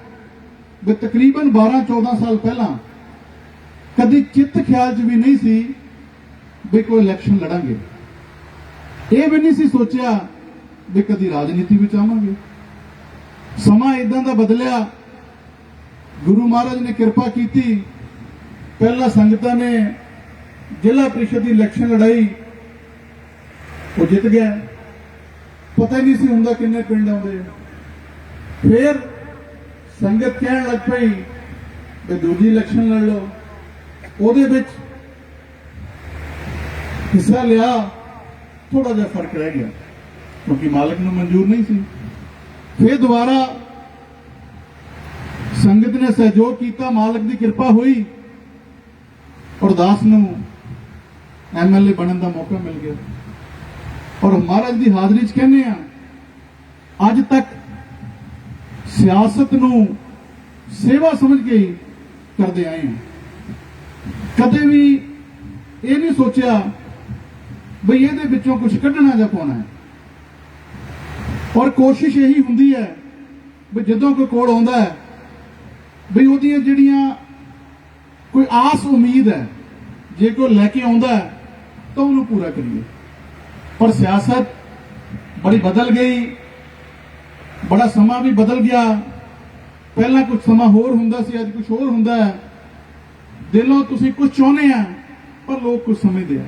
ਵੀ ਤਕਰੀਬਨ 12-14 ਸਾਲ ਪਹਿਲਾਂ ਕਦੀ ਚਿੱਤ ਖਿਆਲ 'ਚ ਵੀ ਨਹੀਂ ਸੀ ਵੀ ਕੋਈ ਇਲੈਕਸ਼ਨ ਲੜਾਂਗੇ। ਇਹ ਵੀ ਨਹੀਂ ਸੀ ਸੋਚਿਆ ਵੀ ਕਦੀ ਰਾਜਨੀਤੀ ਵਿੱਚ ਆਵਾਂਗੇ। ਸਮਾਂ ਇਦਾਂ ਦਾ ਬਦਲਿਆ, ਗੁਰੂ ਮਹਾਰਾਜ ਨੇ ਕਿਰਪਾ ਕੀਤੀ। ਪਹਿਲਾਂ ਸੰਗਤਾਂ ਨੇ ਜ਼ਿਲ੍ਹਾ ਪ੍ਰੀਸ਼ਦ ਦੀ ਇਲੈਕਸ਼ਨ ਲੜਾਈ, ਉਹ ਜਿੱਤ ਗਿਆ। ਪਤਾ ਹੀ ਨਹੀਂ ਸੀ ਹੁੰਦਾ ਕਿੰਨੇ ਪਿੰਡ ਆਉਂਦੇ। ਫਿਰ ਸੰਗਤ ਕਹਿਣ ਲੱਗ ਪਈ ਵੀ ਦੂਜੀ ਇਲੈਕਸ਼ਨ ਲੜ ਲਓ। ਉਹਦੇ ਵਿੱਚ ਹਿੱਸਾ ਲਿਆ, ਥੋੜਾ ਜਿਹਾ ਫਰਕ ਰਹਿ ਗਿਆ ਕਿਉਂਕਿ ਮਾਲਕ ਨੂੰ ਮਨਜ਼ੂਰ ਨਹੀਂ ਸੀ। ਫਿਰ ਦੁਬਾਰਾ ਸੰਗਤ ਨੇ ਸਹਿਯੋਗ ਕੀਤਾ, ਮਾਲਕ ਦੀ ਕਿਰਪਾ ਹੋਈ ਔਰ ਦਾਸ ਨੂੰ ਐਮਐਲਏ ਬਣਨ ਦਾ ਮੌਕਾ ਮਿਲ ਗਿਆ। ਔਰ ਮਹਾਰਾਜ ਦੀ ਹਾਜ਼ਰੀ 'ਚ ਕਹਿੰਦੇ ਆ, ਅੱਜ ਤੱਕ ਸਿਆਸਤ ਨੂੰ ਸੇਵਾ ਸਮਝ ਕੇ ਹੀ ਕਰਦੇ ਆਏ ਹਾਂ। ਕਦੇ ਵੀ ਇਹ ਨਹੀਂ ਸੋਚਿਆ ਬਈ ਇਹਦੇ ਵਿੱਚੋਂ ਕੁਝ ਕੱਢਣਾ ਜਾਂ ਪਾਉਣਾ ਹੈ। ਔਰ ਕੋਸ਼ਿਸ਼ ਇਹੀ ਹੁੰਦੀ ਹੈ ਵੀ ਜਦੋਂ ਕੋਈ ਕੋਲ ਆਉਂਦਾ ਹੈ ਬਈ ਉਹਦੀਆਂ ਜਿਹੜੀਆਂ ਕੋਈ ਆਸ ਉਮੀਦ ਹੈ, ਜੇ ਕੋਈ ਲੈ ਕੇ ਆਉਂਦਾ ਹੈ ਤਾਂ ਉਹਨੂੰ ਪੂਰਾ ਕਰੀਏ। ਪਰ ਸਿਆਸਤ ਬੜੀ ਬਦਲ ਗਈ, ਬੜਾ ਸਮਾਂ ਵੀ ਬਦਲ ਗਿਆ। ਪਹਿਲਾਂ ਕੁਝ ਸਮਾਂ ਹੋਰ ਹੁੰਦਾ ਸੀ, ਅੱਜ ਕੁਝ ਹੋਰ ਹੁੰਦਾ ਹੈ। ਦਿਲੋਂ ਤੁਸੀਂ ਕੁਝ ਚਾਹੁੰਦੇ ਆ ਪਰ ਲੋਕ ਕੁਝ ਸਮਝਦੇ ਆ।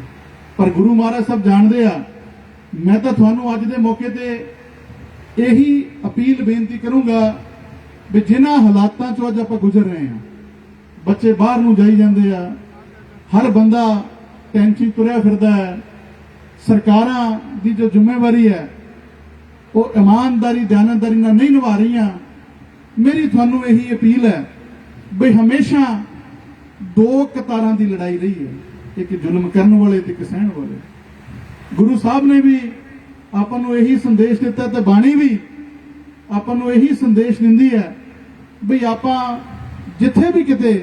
ਪਰ ਗੁਰੂ ਮਹਾਰਾਜ ਸਭ ਜਾਣਦੇ ਆ। ਮੈਂ ਤਾਂ ਤੁਹਾਨੂੰ ਅੱਜ ਦੇ ਮੌਕੇ ਤੇ ਇਹੀ ਅਪੀਲ ਬੇਨਤੀ ਕਰੂੰਗਾ ਵੀ ਜਿਨ੍ਹਾਂ ਹਾਲਾਤਾਂ ਚੋਂ ਅੱਜ ਆਪਾਂ ਗੁਜ਼ਰ ਰਹੇ ਹਾਂ, ਬੱਚੇ ਬਾਹਰ ਨੂੰ ਜਾਈ ਜਾਂਦੇ ਆ, ਹਰ ਬੰਦਾ ਟੈਂਸ਼ਨ ਤੁਰਿਆ ਫਿਰਦਾ ਹੈ, ਸਰਕਾਰਾਂ ਦੀ ਜੋ ਜ਼ਿੰਮੇਵਾਰੀ ਹੈ ਉਹ ਇਮਾਨਦਾਰੀ ਦਿਆਨਤਦਾਰੀ ਨਾਲ ਨਹੀਂ ਨਿਭਾ ਰਹੀਆਂ। ਮੇਰੀ ਤੁਹਾਨੂੰ ਇਹੀ ਅਪੀਲ ਹੈ ਵੀ ਹਮੇਸ਼ਾ ਦੋ ਕਤਾਰਾਂ ਦੀ ਲੜਾਈ ਰਹੀ ਹੈ, ਇੱਕ ਜ਼ੁਲਮ ਕਰਨ ਵਾਲੇ ਤੇ ਇੱਕ ਸਹਿਣ ਵਾਲੇ। ਗੁਰੂ ਸਾਹਿਬ ਨੇ ਵੀ ਆਪਾਂ ਨੂੰ ਇਹੀ ਸੰਦੇਸ਼ ਦਿੱਤਾ ਤੇ ਬਾਣੀ ਵੀ ਆਪਾਂ ਨੂੰ ਇਹੀ ਸੰਦੇਸ਼ ਦਿੰਦੀ ਹੈ ਵੀ ਆਪਾਂ ਜਿੱਥੇ ਵੀ ਕਿਤੇ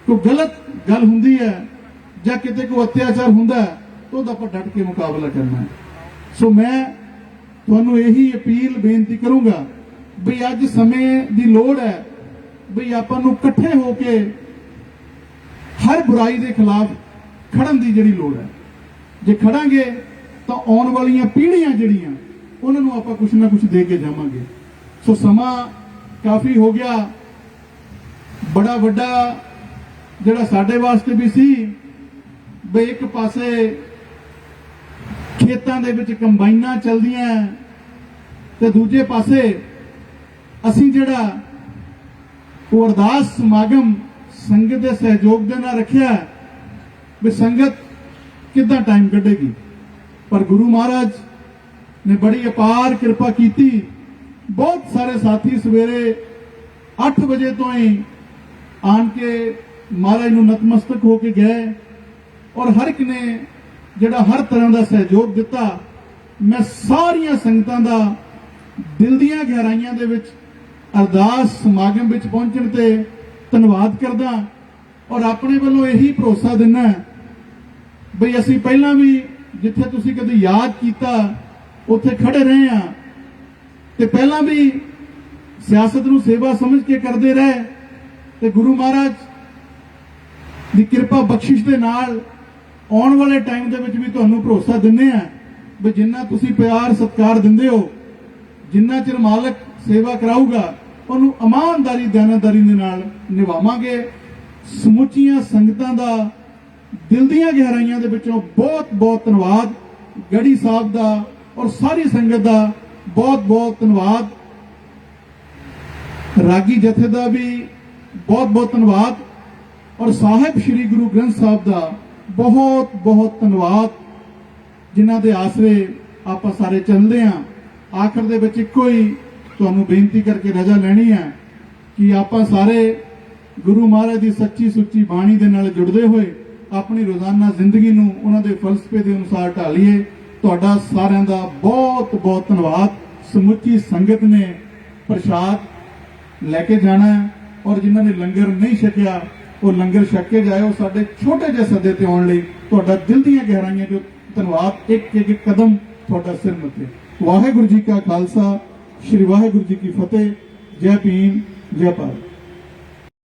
ਕੋਈ ਗਲਤ ਗੱਲ ਹੁੰਦੀ ਹੈ ਜਾਂ ਕਿਤੇ ਕੋਈ ਅਤਿਆਚਾਰ ਹੁੰਦਾ ਹੈ ਤਾਂ ਉਹਦਾ ਆਪਾਂ ਡਟ ਕੇ ਮੁਕਾਬਲਾ ਕਰਨਾ ਹੈ। ਸੋ ਮੈਂ ਤੁਹਾਨੂੰ ਇਹੀ ਅਪੀਲ ਬੇਨਤੀ ਕਰੂੰਗਾ ਵੀ ਅੱਜ ਸਮੇਂ ਦੀ ਲੋੜ ਹੈ ਵੀ ਆਪਾਂ ਨੂੰ ਇਕੱਠੇ ਹੋ ਕੇ ਹਰ ਬੁਰਾਈ ਦੇ ਖਿਲਾਫ ਖੜਨ ਦੀ ਜਿਹੜੀ ਲੋੜ ਹੈ। ਜੇ ਖੜਾਂਗੇ ਤਾਂ ਆਉਣ ਵਾਲੀਆਂ ਪੀੜ੍ਹੀਆਂ ਜਿਹੜੀਆਂ ਉਹਨਾਂ ਨੂੰ ਆਪਾਂ ਕੁਝ ਨਾ ਕੁਝ ਦੇ ਕੇ ਜਾਵਾਂਗੇ। ਸੋ ਸਮਾਂ ਕਾਫੀ ਹੋ ਗਿਆ, ਬੜਾ ਵੱਡਾ ਜਿਹੜਾ ਸਾਡੇ ਵਾਸਤੇ ਵੀ ਸੀ ਵੀ ਇੱਕ ਪਾਸੇ ਖੇਤਾਂ ਦੇ ਵਿੱਚ ਕੰਬਾਈਨਾਂ ਚੱਲਦੀਆਂ ਤੇ ਦੂਜੇ ਪਾਸੇ ਅਸੀਂ ਜਿਹੜਾ ਉਹ ਅਰਦਾਸ ਸਮਾਗਮ ਸੰਗਤ ਦੇ ਸਹਿਯੋਗ ਦੇ ਨਾਲ ਰੱਖਿਆ ਵੀ ਸੰਗਤ ਕਿੱਦਾਂ ਟਾਈਮ ਕੱਢੇਗੀ। ਪਰ ਗੁਰੂ ਮਹਾਰਾਜ ਨੇ ਬੜੀ ਅਪਾਰ ਕਿਰਪਾ ਕੀਤੀ। ਬਹੁਤ ਸਾਰੇ ਸਾਥੀ ਸਵੇਰੇ 8 ਵਜੇ ਤੋਂ ਹੀ ਆਣ ਕੇ ਮਹਾਰਾਜ ਨੂੰ ਨਤਮਸਤਕ ਹੋ ਕੇ ਗਏ ਔਰ ਹਰ ਇੱਕ ਨੇ ਜਿਹੜਾ ਹਰ ਤਰ੍ਹਾਂ ਦਾ ਸਹਿਯੋਗ ਦਿੱਤਾ। ਮੈਂ ਸਾਰੀਆਂ ਸੰਗਤਾਂ ਦਾ ਦਿਲ ਦੀਆਂ ਗਹਿਰਾਈਆਂ ਦੇ ਵਿੱਚ ਅਰਦਾਸ ਸਮਾਗਮ ਵਿੱਚ ਪਹੁੰਚਣ ਤੇ ਧੰਨਵਾਦ ਕਰਦਾ ਔਰ ਆਪਣੇ ਵੱਲੋਂ ਇਹੀ ਭਰੋਸਾ ਦਿੰਦਾ ਬਈ ਅਸੀਂ ਪਹਿਲਾਂ ਵੀ ਜਿੱਥੇ ਤੁਸੀਂ ਕਦੇ ਯਾਦ ਕੀਤਾ ਉੱਥੇ ਖੜੇ ਰਹੇ ਆ ਤੇ ਪਹਿਲਾਂ ਵੀ ਸਿਆਸਤ ਨੂੰ ਸੇਵਾ ਸਮਝ ਕੇ ਕਰਦੇ ਰਹੇ ਤੇ ਗੁਰੂ ਮਹਾਰਾਜ ਦੀ ਕਿਰਪਾ ਬਖਸ਼ਿਸ਼ ਦੇ ਨਾਲ ਆਉਣ ਵਾਲੇ ਟਾਈਮ ਦੇ ਵਿੱਚ ਵੀ ਤੁਹਾਨੂੰ ਭਰੋਸਾ ਦਿੰਦੇ ਆ ਵੀ ਜਿੰਨਾ ਤੁਸੀਂ ਪਿਆਰ ਸਤਿਕਾਰ ਦਿੰਦੇ ਹੋ, ਜਿੰਨਾ ਚਿਰ ਮਾਲਕ ਸੇਵਾ ਕਰਾਊਗਾ ਉਹਨੂੰ ਇਮਾਨਦਾਰੀ ਦਿਆਨਤਦਾਰੀ ਦੇ ਨਾਲ ਨਿਭਾਵਾਂਗੇ। ਸਮੁੱਚੀਆਂ ਸੰਗਤਾਂ ਦਾ ਦਿਲ ਦੀਆਂ ਗਹਿਰਾਈਆਂ ਦੇ ਵਿੱਚੋਂ ਬਹੁਤ ਬਹੁਤ ਧੰਨਵਾਦ। ਗੜੀ ਸਾਹਿਬ ਦਾ ਔਰ ਸਾਰੀ ਸੰਗਤ ਦਾ ਬਹੁਤ ਬਹੁਤ ਧੰਨਵਾਦ। ਰਾਗੀ ਜਥੇ ਦਾ ਵੀ ਬਹੁਤ ਬਹੁਤ ਧੰਨਵਾਦ ਔਰ ਸਾਹਿਬ ਸ੍ਰੀ ਗੁਰੂ ਗ੍ਰੰਥ ਸਾਹਿਬ ਦਾ ਬਹੁਤ ਬਹੁਤ ਧੰਨਵਾਦ, ਜਿਨ੍ਹਾਂ ਦੇ ਆਸਰੇ ਆਪਾਂ ਸਾਰੇ ਚੱਲਦੇ ਹਾਂ। ਆਖਰ ਦੇ ਵਿੱਚ ਇੱਕੋ ਹੀ ਤੁਹਾਨੂੰ ਬੇਨਤੀ ਕਰਕੇ ਰਜਾ ਲੈਣੀ ਹੈ ਕਿ ਆਪਾਂ ਸਾਰੇ ਗੁਰੂ ਮਹਾਰਾਜ ਦੀ ਸੱਚੀ ਸੁੱਚੀ ਬਾਣੀ ਦੇ ਨਾਲ ਜੁੜਦੇ ਹੋਏ ਆਪਣੀ ਰੋਜ਼ਾਨਾ ਜ਼ਿੰਦਗੀ ਨੂੰ ਉਹਨਾਂ ਦੇ ਫਲਸਫੇ ਦੇ ਅਨੁਸਾਰ ਢਾਲੀਏ। ਤੁਹਾਡਾ ਸਾਰਿਆਂ ਦਾ ਬਹੁਤ ਬਹੁਤ ਧੰਨਵਾਦ। ਸਮੁੱਚੀ ਸੰਗਤ ਨੇ ਪ੍ਰਸ਼ਾਦ ਲੈ ਕੇ ਜਾਣਾ ਔਰ ਜਿਨ੍ਹਾਂ ਨੇ ਲੰਗਰ ਨਹੀਂ ਛਕਿਆ ਉਹ ਲੰਗਰ ਛਕ ਕੇ ਜਾਇਓ। ਸਾਡੇ ਛੋਟੇ ਜਿਹੇ ਸੱਦੇ ਤੇ ਆਉਣ ਲਈ ਤੁਹਾਡਾ ਦਿਲ ਦੀਆਂ ਗਹਿਰਾਈਆਂ ਜੋ ਧੰਨਵਾਦ। ਇੱਕ ਇੱਕ ਕਦਮ ਤੁਹਾਡਾ ਸਿਰ ਮੱਥੇ। ਵਾਹਿਗੁਰੂ ਜੀ ਕਾ ਖਾਲਸਾ, ਸ੍ਰੀ ਵਾਹਿਗੁਰੂ ਜੀ ਕੀ ਫਤਿਹ। ਜੈ ਭੀਮ, ਜੈ ਭਾਰਤ।